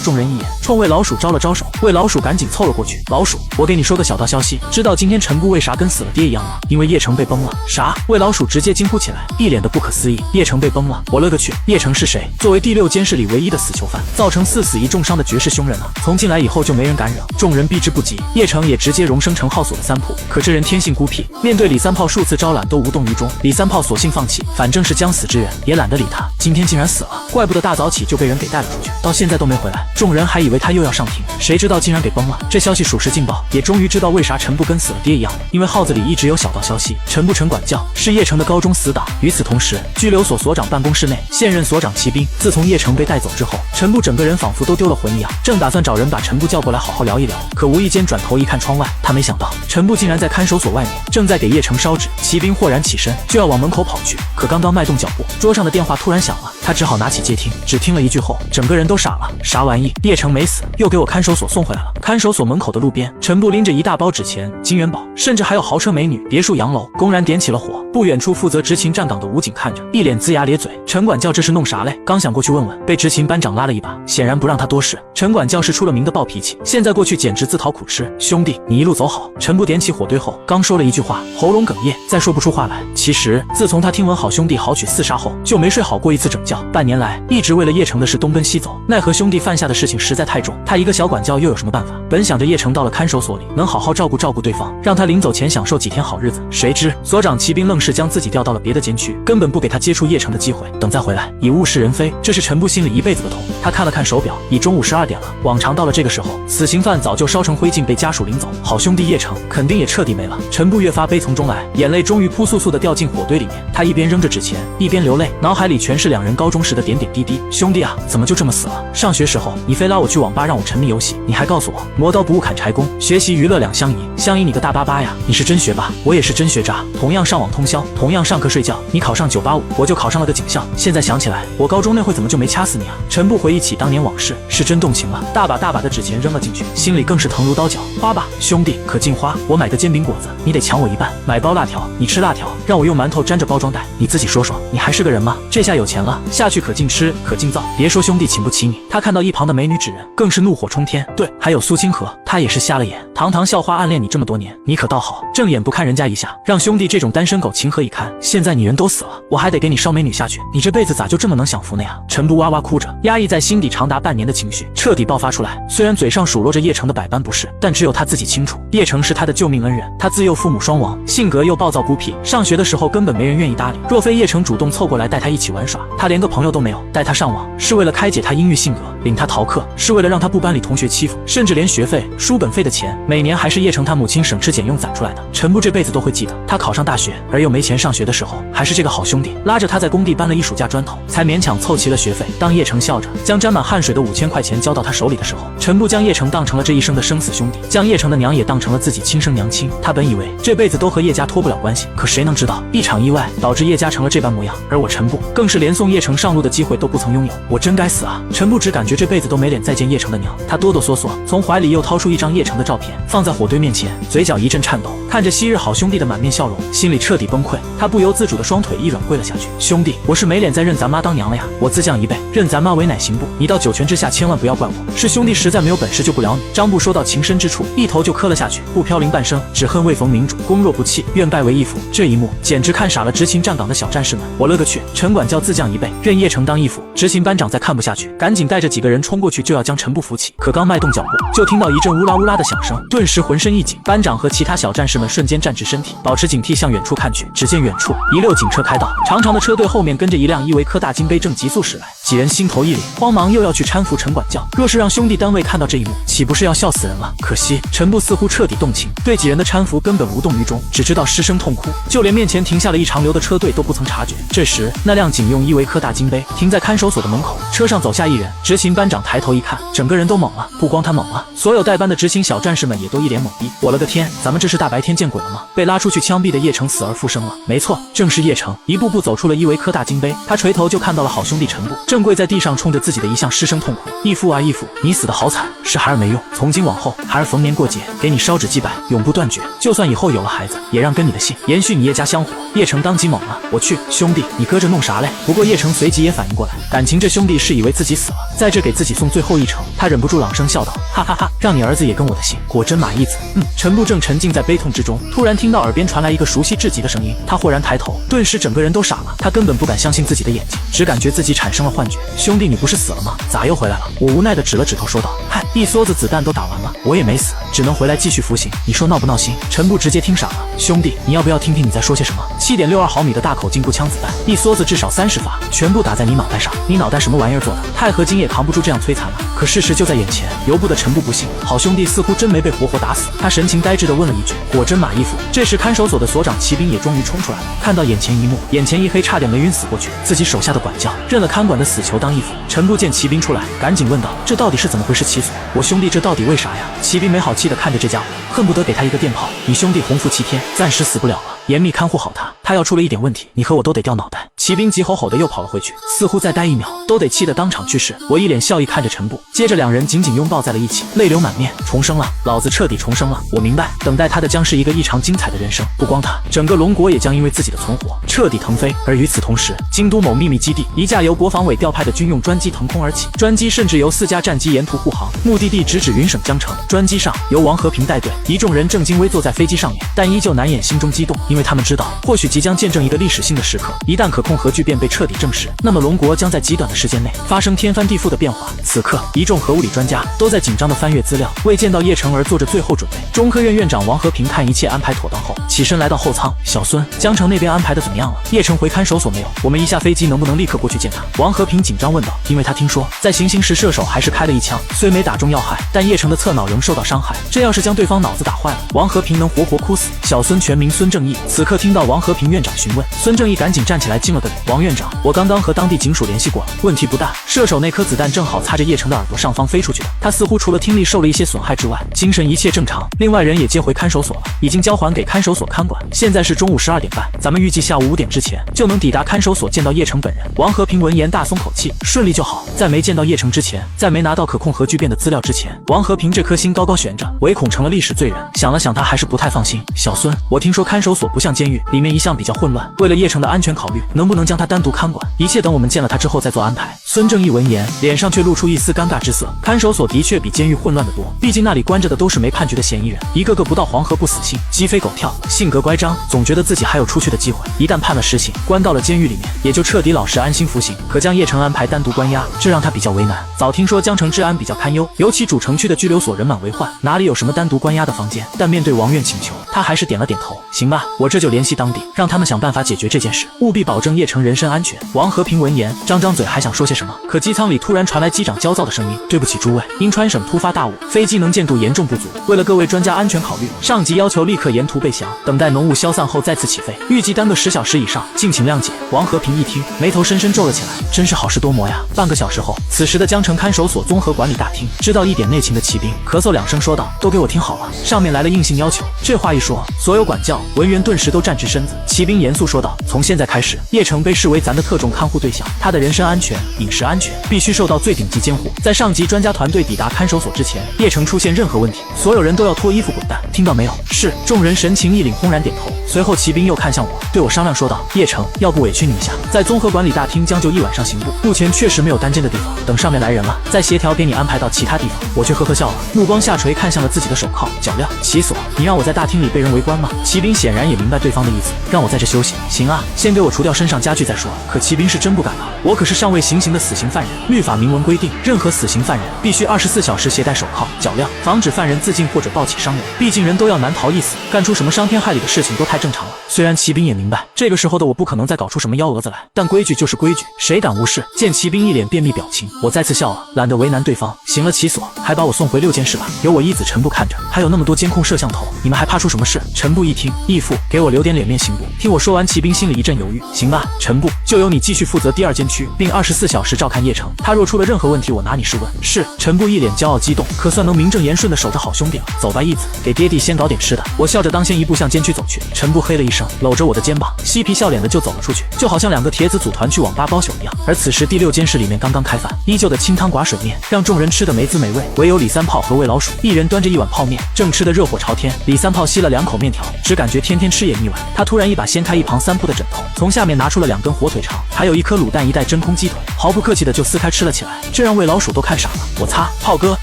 众人一眼，冲魏老鼠招了招手，魏老鼠赶紧凑了过去：“老鼠，我给你说个小道消息，知道今天陈布为啥跟死了爹一样吗？因为叶城被崩了。”啥？魏老鼠直接惊呼起来，一脸的不可思议。叶城被崩了？我勒个去！叶城是谁？作为第6监室里唯一的死囚犯，造成4死1重伤的绝世凶人啊！从进来以后就没人敢惹，众人避之不及。叶城也直接荣升成号所的3铺，可这人天性孤僻，面对李三炮数次招揽都无动于衷。李三炮索性放弃，反正是将死之人，也懒得理他。今天竟然死了，怪不得大早起就被人给带了出去，到现在都没回来。众人还以为他又要上庭，谁知道竟然给崩了。这消息属实劲爆，也终于知道为啥陈布跟死了爹一样了。因为号子里一直有小道消息，陈布陈管教是叶城的高中死党。与此同时，拘留所所长办公室内，现任所长齐兵，自从叶城被带走之后，陈布整个人仿佛都丢了魂一样，正打算找人把陈布叫过来好好聊一聊，可无意间转头一看窗外，他没想到陈布竟然在看守所外面，正在给叶城烧纸。齐兵豁然起身，就要往门口跑去，可刚刚迈动脚步，桌上的电话突然响了，他只好拿起接听，只听了一句后，整个人都傻了。啥玩意？叶城没死，又给我看守所送回来了。看守所门口的路边，陈布拎着一大包纸钱、金元宝，甚至还有豪车美女、别墅洋楼，公然点起了火。不远处负责执勤站岗的武警看着，一脸龇牙咧嘴。陈管教这是弄啥嘞？刚想过去问问，被执勤班长拉了一把，显然不让他多事。陈管教是出了名的暴脾气，现在过去简直自讨苦吃。兄弟，你一路走好。陈布点起火堆后，刚说了一句话，喉咙哽咽，再说不出话来。其实自从他听闻好兄弟好取4杀后，就没睡好过一次整觉。半年来一直为了叶城的事东奔西走，奈何兄弟犯下的事情实在太重，他一个小管教又有什么办法？本想着叶城到了看守所里能好好照顾照顾对方，让他临走前享受几天好日子，谁知所长骑兵愣是将自己调到了别的监区，根本不给他接触叶城的机会，等再回来已物是人非。这是陈布心里一辈子的痛。他看了看手表，已中午12点了。往常到了这个时候，死刑犯早就烧成灰烬被家属领走，好兄弟叶城肯定也彻底没了。陈布越发悲从中来，眼泪终于扑簌簌地掉进火堆里面。他一边扔着纸钱，一边流泪，脑海里全是2人高中时的点点滴滴。兄弟啊，怎么就这么死了？上学时候你非拉我去网吧让我沉迷游戏，你还告诉我磨刀不误砍柴工，学习娱乐两相宜。相宜你个大巴巴呀！你是真学霸，我也是真学渣，同样上网通宵，同样上课睡觉，你考上985，我就考上了个警校。现在想起来，我高中那会怎么就没掐死你啊？陈布回忆起当年往事，是真动情了，大把大把的纸钱扔了进去，心里更是疼如刀绞。花吧，兄弟，可劲花！我买个煎饼果子，你得抢我一半；买包辣条，你吃辣条，让我用馒头沾着包装袋。你自己说说，你还是个人吗？这下有钱了，下去可劲吃，可劲造。别说兄弟请不起你，他看到一旁的美女纸人，更是怒火冲天。对，还有苏清河，他也是瞎了眼，堂堂校花暗恋你这么多年，你可倒好，正眼不看人家一下，让兄弟这种单身狗情何以堪？现在你人都死了，我还得给你烧美女下去，你这辈子咋就这么能享福呢呀？陈布哇哇哭着，压抑在心底长达半年的情绪彻底爆发出来。虽然嘴上数落着叶城的百般不是，但只有他自己清楚，叶城是他的救命恩人。他自幼父母双亡，性格又暴躁孤僻，上学的时候根本没人愿意搭理。若非叶城主动凑过来带他一起玩耍，他连个朋友都没有。带他上网是为了开解他阴郁性格，领他逃课是为了让他不班里同学欺负，甚至连连学费、书本费的钱，每年还是叶城他母亲省吃俭用攒出来的。陈布这辈子都会记得，他考上大学而又没钱上学的时候，还是这个好兄弟拉着他在工地搬了一暑假砖头，才勉强凑齐了学费。当叶城笑着将沾满汗水的5000块钱交到他手里的时候，陈布将叶城当成了这一生的生死兄弟，将叶城的娘也当成了自己亲生娘亲。他本以为这辈子都和叶家脱不了关系，可谁能知道一场意外导致叶家成了这般模样，而我陈布更是连送叶城上路的机会都不曾拥有。我真该死啊！陈布只感觉这辈子都没脸再见叶城的娘，他哆哆嗦嗦从怀里又掏出一张叶城的照片，放在火堆面前，嘴角一阵颤抖，看着昔日好兄弟的满面笑容，心里彻底崩溃。他不由自主的双腿一软跪了下去。兄弟，我是没脸再认咱妈当娘了呀，我自降一辈，认咱妈为奶行不？你到九泉之下千万不要怪我，是兄弟实在没有本事救不了你。张布说到情深之处，一头就磕了下去。不飘零半生，只恨未逢明主，攻若不弃，愿拜为义父。这一幕简直看傻了执勤站岗的小战士们。我勒个去！陈管教自降一辈，认叶城当义父。执勤班长再看不下去，赶紧带着几个人冲过去就要将陈布扶起，可刚迈动脚步，就听到一阵乌拉乌拉的响声，顿时浑身一紧。班长和其他小战士们瞬间站直身体，保持警惕向远处看去。只见远处一溜警车开道，长长的车队后面跟着一辆依维柯大金杯正急速驶来。几人心头一凛，慌忙又要去搀扶陈管教。若是让兄弟单位看到这一幕，岂不是要笑死人了？可惜陈布似乎彻底动情，对几人的搀扶根本无动于衷，只知道失声痛哭，就连面前停下了一长流的车队都不曾察觉。这时那辆警用依维柯大金杯停在看守所的门口，车上走下一人。执勤班长抬头一看，整个人都懵了。不光他懵了，所有带班的执勤小战士们也都一脸懵逼。我了个天，咱们这是大白天见鬼了吗？被拉出去枪毙的叶城死而复生了。没错，正是叶城一步步走出了依维柯大金杯。他垂头就看到了好兄弟陈布正跪在地上，冲着自己的遗像失声痛哭。义父啊义父，你死得好惨，是孩儿没用，从今往后孩儿逢年过节给你烧纸祭拜，永不断绝。就算以后有了孩子，也让跟你的姓延续你叶家香火。叶城当即懵了，我去，兄弟你搁着弄啥嘞？不过叶城随即也反应过来，感情这兄弟是以为自己死了，在这给自己送最后一程。他忍不住朗声笑道，哈哈哈，让你儿子也跟我的姓，果真马义子。陈布正沉浸在悲痛之中，突然听到耳边传来一个熟悉至极的声音，他豁然抬头，顿时整个人都傻了。他根本不敢相信自己的眼睛，只感觉自己产生了幻觉。兄弟你不是死了吗？咋又回来了？我无奈地指了指头说道，嗨，一梭子子弹都打完了，我也没死，只能回来继续服刑，你说闹不闹心？陈布直接听傻了，兄弟你要不要听听你在说些什么？7.62毫米的大口径步枪子弹，一梭子至少30发，全部打在你脑袋上，你脑袋什么玩意儿做的？钛合金也扛不住这样摧残了。可事实就在眼前，由不得陈布不信，好兄弟似乎真没被活活打死。他神情呆滞地问了一句，果真马义父？这时看守所的所长骑兵也终于冲出来了，看到眼前一幕，眼前一黑，差点没晕死过去。自己手下的管教认了看管的死囚当义父。陈布见骑兵出来，赶紧问道，这到底是怎么回事？七所，我兄弟这到底为啥呀？骑兵没好气地看着这家伙，恨不得给他一个电炮。你兄弟鸿福齐天，暂时死不了了，严密看护好他，他要出了一点问题，你和我都得掉脑袋。骑兵急吼吼的又跑了回去，似乎再待一秒都得气得当场去世。我一脸笑意看着陈布，接着两人紧紧拥抱在了一起，泪流满面。重生了，老子彻底重生了，我明白，等待他的将是一个异常精彩的人生。不光他，整个龙国也将因为自己的存活彻底腾飞。而与此同时，京都某秘密基地，一架由国防委调派的军用专机腾空而起，专机甚至由4架战机沿途护航，目的地直指云省江城。专机上由王和平带队，一众人正襟危坐在飞机上面，但依旧难掩心中激动，因为他们知道，或许即将见证一个历史性的时刻。一旦可控核聚变被彻底证实，那么龙国将在极短的时间内发生天翻地覆的变化。此刻，一众核物理专家都在紧张地翻阅资料，为见到叶城而做着最后准备。中科院院长王和平看一切安排妥当后，起身来到后舱，小孙，江城那边安排的怎么样了？叶城回看守所没有？我们一下飞机能不能立刻过去见他？王和平紧张问道，因为他听说在行刑时射手还是开了一枪，虽没打中要害，但叶城的侧脑仍受到伤害，这要是将对方脑子打坏了，王和平能活活哭死。小孙全名孙正义，此刻听到王和平院长询问，孙正义赶紧站起来敬了个礼。王院长，我刚刚和当地警署联系过了，问题不大，射手那颗子弹正好擦着叶城的耳朵上方飞出去的，他似乎除了听力受了一些损害之外，精神一切正常。另外人也接回看守所了，已经交还给看守所看管。现在是中午12点半，咱们预计下午5点之前就能抵达看守所见到叶城本人。王和平闻言大松口气，顺利就好。在没见到叶城之前，在没拿到可控核聚变的资料之前，王和平这颗心高高悬着，唯恐成了历史罪人。想了想，他还是不太放心。小孙，我听说看守所不像监狱，里面一向比较混乱，为了叶城的安全考虑，能不能将他单独看管？一切等我们见了他之后再做安排。孙正义闻言，脸上却露出一丝尴尬之色。看守所的确比监狱混乱得多，毕竟那里关着的都是没判决的嫌疑人，一个个不到黄河不死心，鸡飞狗跳，性格乖张，总觉得自己还有出去的机会。一旦判了实刑，关到了监狱里面，也就彻底老实安心服刑。可将叶城安排单独关押，这让他比较为难。早听说江城治安比较堪忧，尤其主城区的拘留所人满为患，哪里有什么单独关押的房间？但面对王院请求，他还是点了点头。行吧，我这就联系当地，让他们想办法解决这件事，务必保证叶城人身安全。王和平闻言，张张嘴还想说些什么，可机舱里突然传来机长焦躁的声音：对不起诸位，因川省突发大雾，飞机能见度严重不足，为了各位专家安全考虑，上级要求立刻沿途备降，等待浓雾消散后再次起飞，预计耽搁10小时以上，敬请谅解。王和平一听，眉头深深皱了起来，真是好事多磨呀。半个小时后，此时的江城看守所综合管理大厅，知道一点内情的骑兵咳嗽2声说道：都给我听好了，上面来了硬性要求。这话一说，所有管教文员顿时都站直身子。骑兵严肃说道：从现在开始，叶城被视为咱的特种看护对象，他的人身安全、饮食安全必须受到最顶级监护。在上级专家团队抵达看守所之前，叶城出现任何问题，所有人都要脱衣服滚蛋，听到没有？是。众人神情一凛，轰然点头。随后骑兵又看向我，对我商量说道：叶城，要不委屈你一下，在综合管理大厅将就一晚上行不？目前确实没有单间的地方，等上面来人了，再协调给你安排到其他地方。我却呵呵笑了，目光下垂看向了自己的手铐脚镣。齐所，你让我在大厅里被人围观吗？骑兵显然也明白对方的意思，让我在这休息。行啊，先给我除掉身上家具再说。可骑兵是真不敢啊，我可是尚未行刑的死刑犯人，律法明文规定，任何死刑犯人必须24小时携带手铐脚镣，防止犯人自尽或者暴起伤人。毕竟人都要难逃一死，干出什么伤天害理的事情都太正常了。虽然骑兵也明白，这个时候的我不可能再搞出什么幺蛾子来，但规矩就是规矩，谁敢无视？见骑兵一脸便秘表情，我再次笑了，懒得为难对方。行了，齐所，还把我送回6监室吧，有我义子陈部看着，还有那么多监控摄像头，你们还怕出什么事？陈部一听，义父，给我留点脸面行不？听我说完，骑兵心里一阵犹豫。行吧，陈部，就由你继续负责第2监区，并24小时照看叶城，他若出了任何问题，我拿你试问。是。陈部一脸骄傲激动，可算能名正言顺的守着好兄弟了。走吧，义子，给爹地先搞点吃的。我笑着当先一步向监区走去，陈部嘿了一声，搂着我的肩膀，嬉皮笑脸的就走了出去，就好像2个铁子组团去网吧包宿一样。而此时第6监室里面刚刚开饭，依旧的清汤寡水面，让众人吃得没滋没味。唯有李三炮和魏老鼠一人端着一碗泡面，正吃得热火朝天。李三炮吸了2口面条，只感觉天天吃也腻歪。他突然一把掀开一旁3铺的枕头，从下面拿出了2根火腿肠，还有1颗卤蛋1袋真空鸡腿，毫不客气的就撕开吃了起来，这让魏老鼠都看傻了。我擦，炮哥，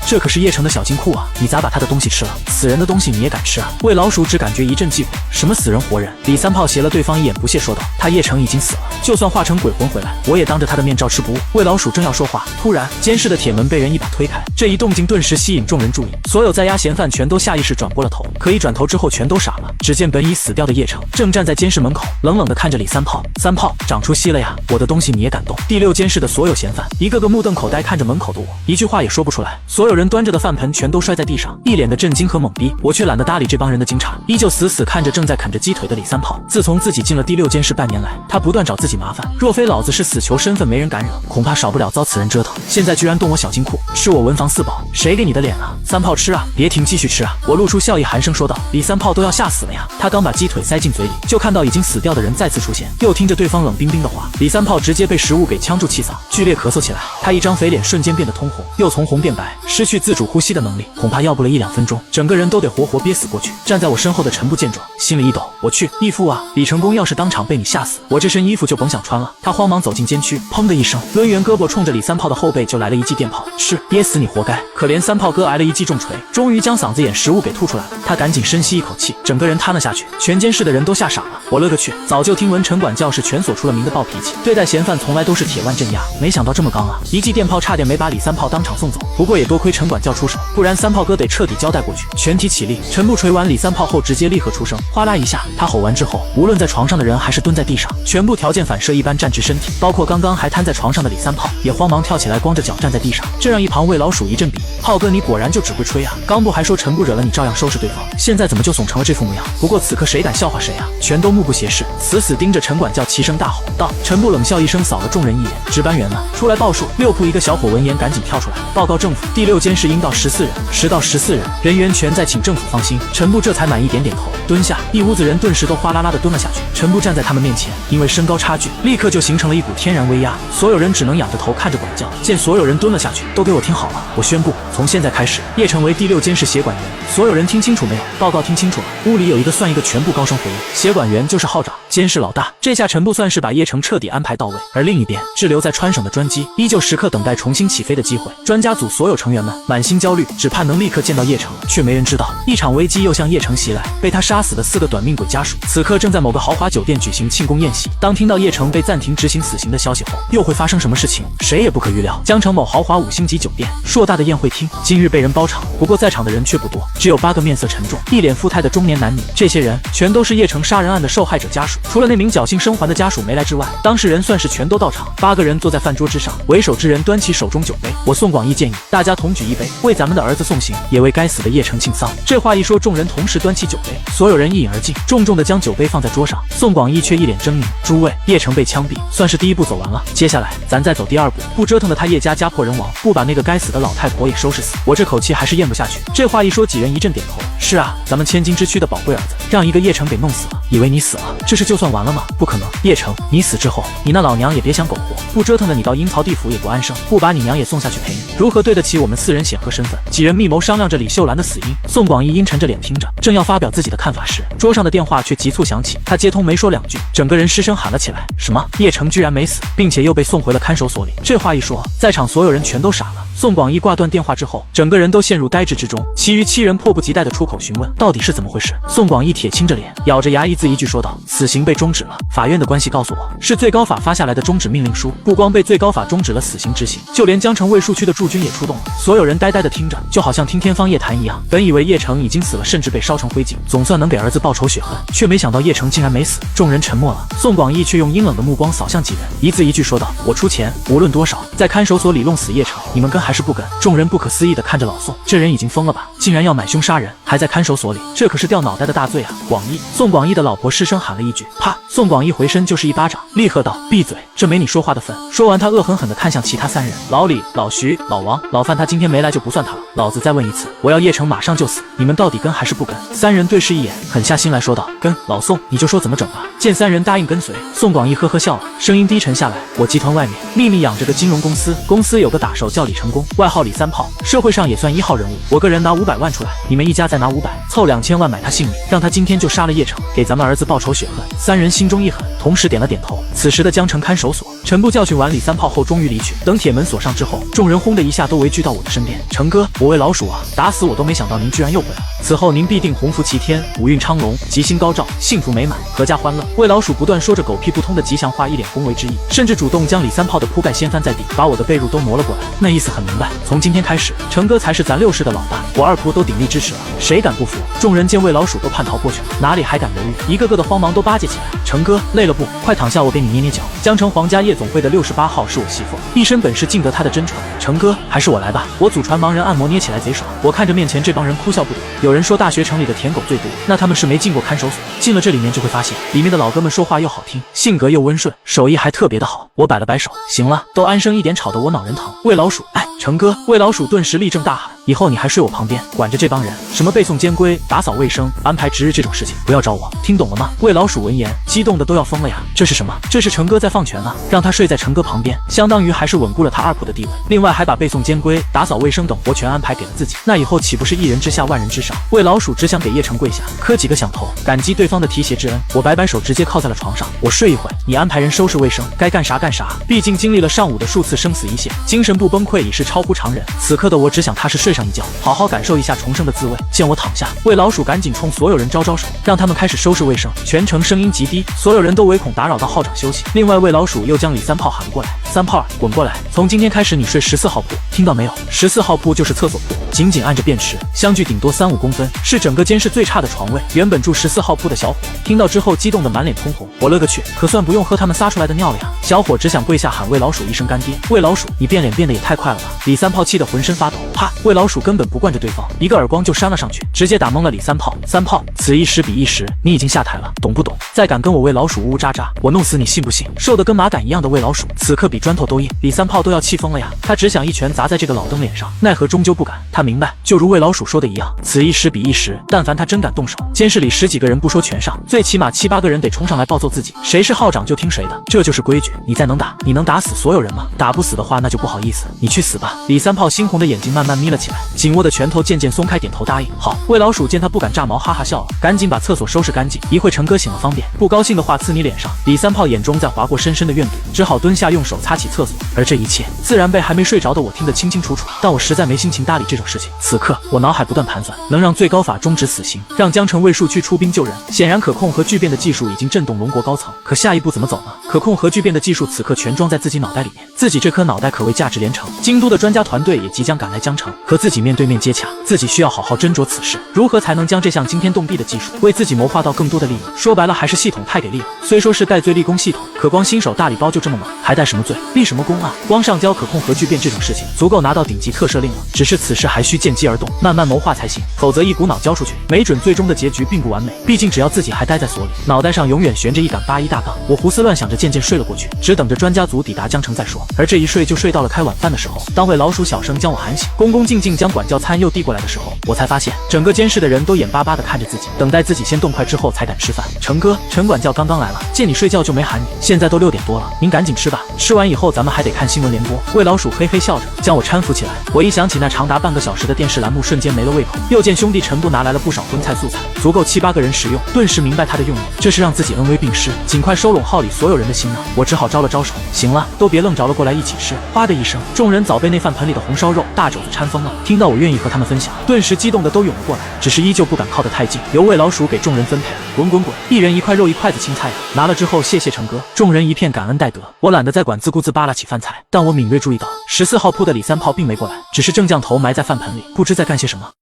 这可是叶城的小金库啊，你咋把他的东西吃了？死人的东西你也敢吃啊？魏老鼠只感觉一阵忌讳，什么死人活人？李三炮斜了对方一眼，不屑说道：他叶城已经死了，就算化成鬼魂回来，我也当着他的面照吃不误。魏老鼠正要说话，突然监视的铁门被人一把推开，这一动静顿时吸引众人注意，所有在押嫌犯全都下意识转过了头，可一转头之后全都傻了。只见本已死掉的叶城正站在监室门口，冷冷地看着李三炮。三炮，长出息了呀，我的东西你也敢动？第6监室的所有嫌犯一个个目瞪口呆看着门口的我，一句话也说不出来。所有人端着的饭盆全都摔在地上，一脸的震惊和懵逼。我却懒得搭理这帮人的惊诧，依旧死死看着正在啃着鸡腿的李三炮。自从自己进了第6监室半年来，他不断找自己麻烦，若非老子是死囚身份没人敢惹，恐怕少不了遭此人折腾。现在居然动我小金库，吃我文房4宝，谁给你的脸啊？三炮吃啊，别停，继续吃啊！我露出笑意，寒声说道。李三炮都要吓死了呀！他刚把鸡腿塞进嘴里，就看到已经死掉的人再次出现，又听着对方冷冰冰的话，李三炮直接被食物给呛住气嗓，剧烈咳嗽起来。他一张肥脸瞬间变得通红，又从红变白，失去自主呼吸的能力，恐怕要不了1-2分钟，整个人都得活活憋死过去。站在我身后的陈部见状，心里一抖，我去，义父啊！李成功要是当场被你吓死，我这身衣服就甭想穿了。他慌忙走进监区，砰的一声，抡圆胳膊冲着李三炮的后背就来了一记电炮，是，噎死你活该！可怜三炮哥挨了一记重锤，终于将嗓子眼食物给吐出来了。他赶紧深吸一口气，整个人瘫了下去，全监室的人都吓傻了。我勒个去，早就听闻城管教是全所出了名的暴脾气，对待嫌犯从来都是铁腕镇压，没想到这么刚啊！一记电炮差点没把李三炮当场送走，不过也多亏城管教出手，不然三炮哥得彻底交代过去。全体起立，陈部锤完李三炮后直接立刻出声，哗啦一下，他吼完之后，无论在床上的人还是蹲在地上，全部条件反射一般站直身体，包括刚刚还瘫在床上的李三炮也慌忙跳起来，光着脚站在地上，这让一旁魏老鼠一阵比，炮哥你果然就只会吹啊！刚不还说陈部惹了你照样收拾对方，现在怎么就怂成了这副模样？不过此刻谁敢笑话谁啊？全都目不斜视，死死盯着城管教，齐声大吼道。陈部冷笑一声，扫了众人一眼，值班员呢？出来报数。6铺一个小伙闻言赶紧跳出来报告政府，第6监室应到14人，10到14人，人员全在，请政府放心。陈部这才满意点点头，蹲下，一屋子人顿时都哗啦啦的蹲了下去。陈部站在他们面前，因为身高差距，立刻就形成了一股天然威压，所有人只能仰着头看着管教。见所有人蹲了下去，都给我听好了，我宣布，从现在开始，叶成为第6监室协管员。所有人听清楚没有？报告听清楚了。屋里有一个算一个，全部高声回应。协管员就是号长。监视老大。这下陈部算是把叶城彻底安排到位。而另一边，滞留在川省的专机依旧时刻等待重新起飞的机会。专家组所有成员们满心焦虑，只盼能立刻见到叶城，却没人知道一场危机又向叶城袭来。被他杀死的4个短命鬼家属，此刻正在某个豪华酒店举行庆功宴席。当听到叶城被暂停执行死刑的消息后，又会发生什么事情，谁也不可预料。江城某豪华5星级酒店，硕大的宴会厅今日被人包场，不过在场的人却不多，只有8个面色沉重、一脸富态的中年男女。这些人全都是叶城杀人案的受害者家属，除了那名侥幸生还的家属没来之外，当事人算是全都到场。8个人坐在饭桌之上，为首之人端起手中酒杯。我宋广义建议大家同举一杯，为咱们的儿子送行，也为该死的叶城庆丧。这话一说，众人同时端起酒杯，所有人一饮而尽，重重的将酒杯放在桌上。宋广义却一脸狰狞：诸位，叶城被枪毙，算是第1步走完了，接下来咱再走第2步，不折腾的他叶家家破人亡，不把那个该死的老太婆也收拾死，我这口气还是咽不下去。这话一说，几人一阵点头。是啊，咱们千金之躯的宝贵儿子，让一个叶城给弄死了，以为你死了，这事就算完了吗？不可能，叶城，你死之后，你那老娘也别想苟活，不折腾的你到阴曹地府也不安生，不把你娘也送下去陪你，如何对得起我们4人显赫身份？几人密谋商量着李秀兰的死因。宋广义阴沉着脸听着，正要发表自己的看法时，桌上的电话却急促响起。他接通没说2句，整个人失声喊了起来：什么？叶城居然没死，并且又被送回了看守所里。这话一说，在场所有人全都傻了。宋广义挂断电话之后，整个人都陷入呆滞之中。其余7人迫不及待地出口询问到底是怎么回事。宋广义铁青着脸，咬着牙一字一句说道：死刑被终止了。法院的关系告诉我，是最高法发下来的终止命令书。不光被最高法终止了死刑执行，就连江城卫戍区的驻军也出动了。所有人呆呆地听着，就好像听天方夜谭一样。本以为叶城已经死了，甚至被烧成灰烬，总算能给儿子报仇雪恨，却没想到叶城竟然没死。众人沉默了。宋广义却用阴冷的目光扫向几人，一字一句说道：我出钱，无论多少，在看守所里弄死叶城，你们跟还是不跟？众人不可思议地看着老宋，这人已经疯了吧？竟然要买凶杀人，还在看守所里，这可是掉脑袋的大罪啊！广义，宋广义的老婆失声喊了一句，啪！宋广义回身就是一巴掌，厉喝道：闭嘴，这没你说话的份。说完，他恶狠狠地看向其他3人，老李、老徐、老王、老范，他今天没来就不算他了。老子再问一次，我要叶城马上就死，你们到底跟还是不跟？3人对视一眼，狠下心来说道：跟。老宋，你就说怎么整吧。见3人答应跟随，宋广义呵呵笑了，声音低沉下来：我集团外面秘密养着个金融公司，公司有个打手叫李成功，外号李3炮，社会上也算1号人物。我个人拿500万出来，你们一家再拿500，凑2000万买他性命，让他今天就杀了叶城，给咱们儿子报仇雪恨。3人心中一狠，同时点了点头。此时的江城看守所，陈部教训完李3炮后终于离去。等铁门锁上之后，众人轰的一下都围聚到我的身边。成哥，我为老鼠啊，打死我都没想到您居然又回来了。此后您必定鸿福齐天，五运昌隆，吉星高照，幸福美满，阖家欢乐。魏老鼠不断说着狗屁不通的吉祥话，一脸恭维之意，甚至主动将李3炮的铺盖掀翻在地，把我的被褥都挪了过来。那意思很明白，从今天开始，成哥才是咱6市的老大，我2铺都鼎力支持了，谁敢不服？众人见魏老鼠都叛逃过去了，哪里还敢犹豫？一个个的慌忙都巴结起来。成哥，累了不？快躺下，我给你捏捏脚。江城皇家夜总会的68号是我媳妇，一身本事尽得她的真传。成哥，还是我来吧，我祖传盲人按摩捏起来贼爽。我看着面前这帮人哭笑不得。有人说大学城里的舔狗最多，那他们是没进过看守所，进了这里面就会发现，里面的老哥们说话又好听，性格又温顺，手艺还特别的好。我摆了摆手，行了，都安生一点，吵得我脑仁疼。魏老鼠，哎，成哥！魏老鼠顿时立正大喊，以后你还睡我旁边，管着这帮人，什么背诵监规、打扫卫生、安排值日这种事情，不要找我，听懂了吗？魏老鼠闻言，激动的都要疯了呀！这是什么？这是成哥在放权啊！让他睡在成哥旁边，相当于还是稳固了他2铺的地位。另外还把背诵监规、打扫卫生等活全安排给了自己，那以后岂不是一人之下万人之上？魏老鼠只想给叶城跪下，磕几个响头，感激对方的提携之恩。我摆摆手，直接靠在了床上，我睡一会，你安排人收拾卫生，该干啥干啥。毕竟经历了上午的数次生死一线，精神不崩溃已是超乎常人。此刻的我只想踏实睡上一觉，好好感受一下重生的滋味。见我躺下，魏老鼠赶紧冲所有人招招手，让他们开始收拾卫生，全程声音极低，所有人都唯恐打扰到号长休息。另外魏老鼠又将李3炮喊过来，3炮，滚过来，从今天开始你睡14号铺，听到没有？14号铺就是厕所铺，紧紧按着便池，相距顶多3-5公分，是整个监室最差的床位。原本住14号铺的小伙听到之后激动得满脸通红，我勒个去，可算不用喝他们撒出来的尿了呀！小伙只想跪下喊魏老鼠一声干爹。魏老鼠，你变脸变得也太快了吧！李3炮气得浑身发抖，啪！魏老鼠根本不惯着对方，一个耳光就扇了上去，直接打懵了李3炮。3炮，此一时彼一时，你已经下台了，懂不懂？再敢跟我魏老鼠呜呜喳喳，我弄死你信不信？瘦得跟麻杆一样的魏老鼠，此刻比砖头都硬，李3炮都要气疯了呀！他只想一拳砸在这个老登脸上，奈何终究不敢。他明白，就如魏老鼠说的一样，此一时彼一时，但凡他真敢动手，监室里10几个人不说全上，最起码7、8个人得冲上来暴揍自己，谁是号长就听谁的，这就是规矩。你再能打，你能打死所有人吗？打不死的话，那就不好意思，你去死吧！李3炮猩红的眼睛慢慢眯了起来，来，紧握的拳头渐渐松开，点头答应。好。魏老鼠见他不敢炸毛，哈哈笑了，赶紧把厕所收拾干净。一会陈哥醒了方便，不高兴的话呲你脸上。李三炮眼中再划过深深的怨毒，只好蹲下用手擦起厕所。而这一切自然被还没睡着的我听得清清楚楚，但我实在没心情搭理这种事情。此刻我脑海不断盘算，能让最高法终止死刑，让江城卫戍区出兵救人。显然可控核聚变的技术已经震动龙国高层，可下一步怎么走呢？可控核聚变的技术此刻全装在自己脑袋里面，自己这颗脑袋可谓价值连城。京都的专家团队也即将赶来江城，和自己面对面接洽，自己需要好好斟酌此事，如何才能将这项惊天动地的技术为自己谋划到更多的利益。说白了还是系统太给力了，虽说是戴罪立功系统，可光新手大礼包就这么猛，还带什么罪立什么功啊？光上交可控核聚变这种事情足够拿到顶级特赦令了，只是此事还需见机而动，慢慢谋划才行，否则一股脑交出去，没准最终的结局并不完美。毕竟只要自己还待在所里，脑袋上永远悬着一杆81大杠。我胡思乱想着，渐渐睡了过去，只等着专家组抵达江城再说。而这一睡就睡到了开晚饭的时候，当魏老鼠小声将我喊醒，恭恭敬敬将管教餐又递过来的时候，我才发现整个监视的人都眼巴巴地看着自己，等待自己先动筷之后才敢吃饭。成哥，陈管教刚刚来了，见你睡觉就没喊你，现在都6点多了，您赶紧吃吧，吃完以后咱们还得看新闻联播。魏老鼠嘿嘿笑着将我搀扶起来，我一想起那长达半个小时的电视栏目，瞬间没了胃口。又见兄弟陈部拿来了不少荤菜素菜，足够7、8个人食用，顿时明白他的用意，这是让自己恩威并施，尽快收拢号里所有人的心呢。我只好招了招手，行了，都别愣着了，过来一起吃。哗的一声，众人早被那饭盆里的红烧肉、大肘子馋疯了，听到我愿意和他们分享，顿时激动的都涌了过来，只是依旧不敢靠得太近，由魏老鼠给众人分配。滚滚滚，一人一块肉，一筷子青菜啊！拿了之后谢谢陈哥，众人一片感恩戴德。我懒得再管，自顾自扒拉起饭菜，但我敏锐注意到14号铺的李三炮并没过来，只是正将头埋在饭盆里，不知在干些什么。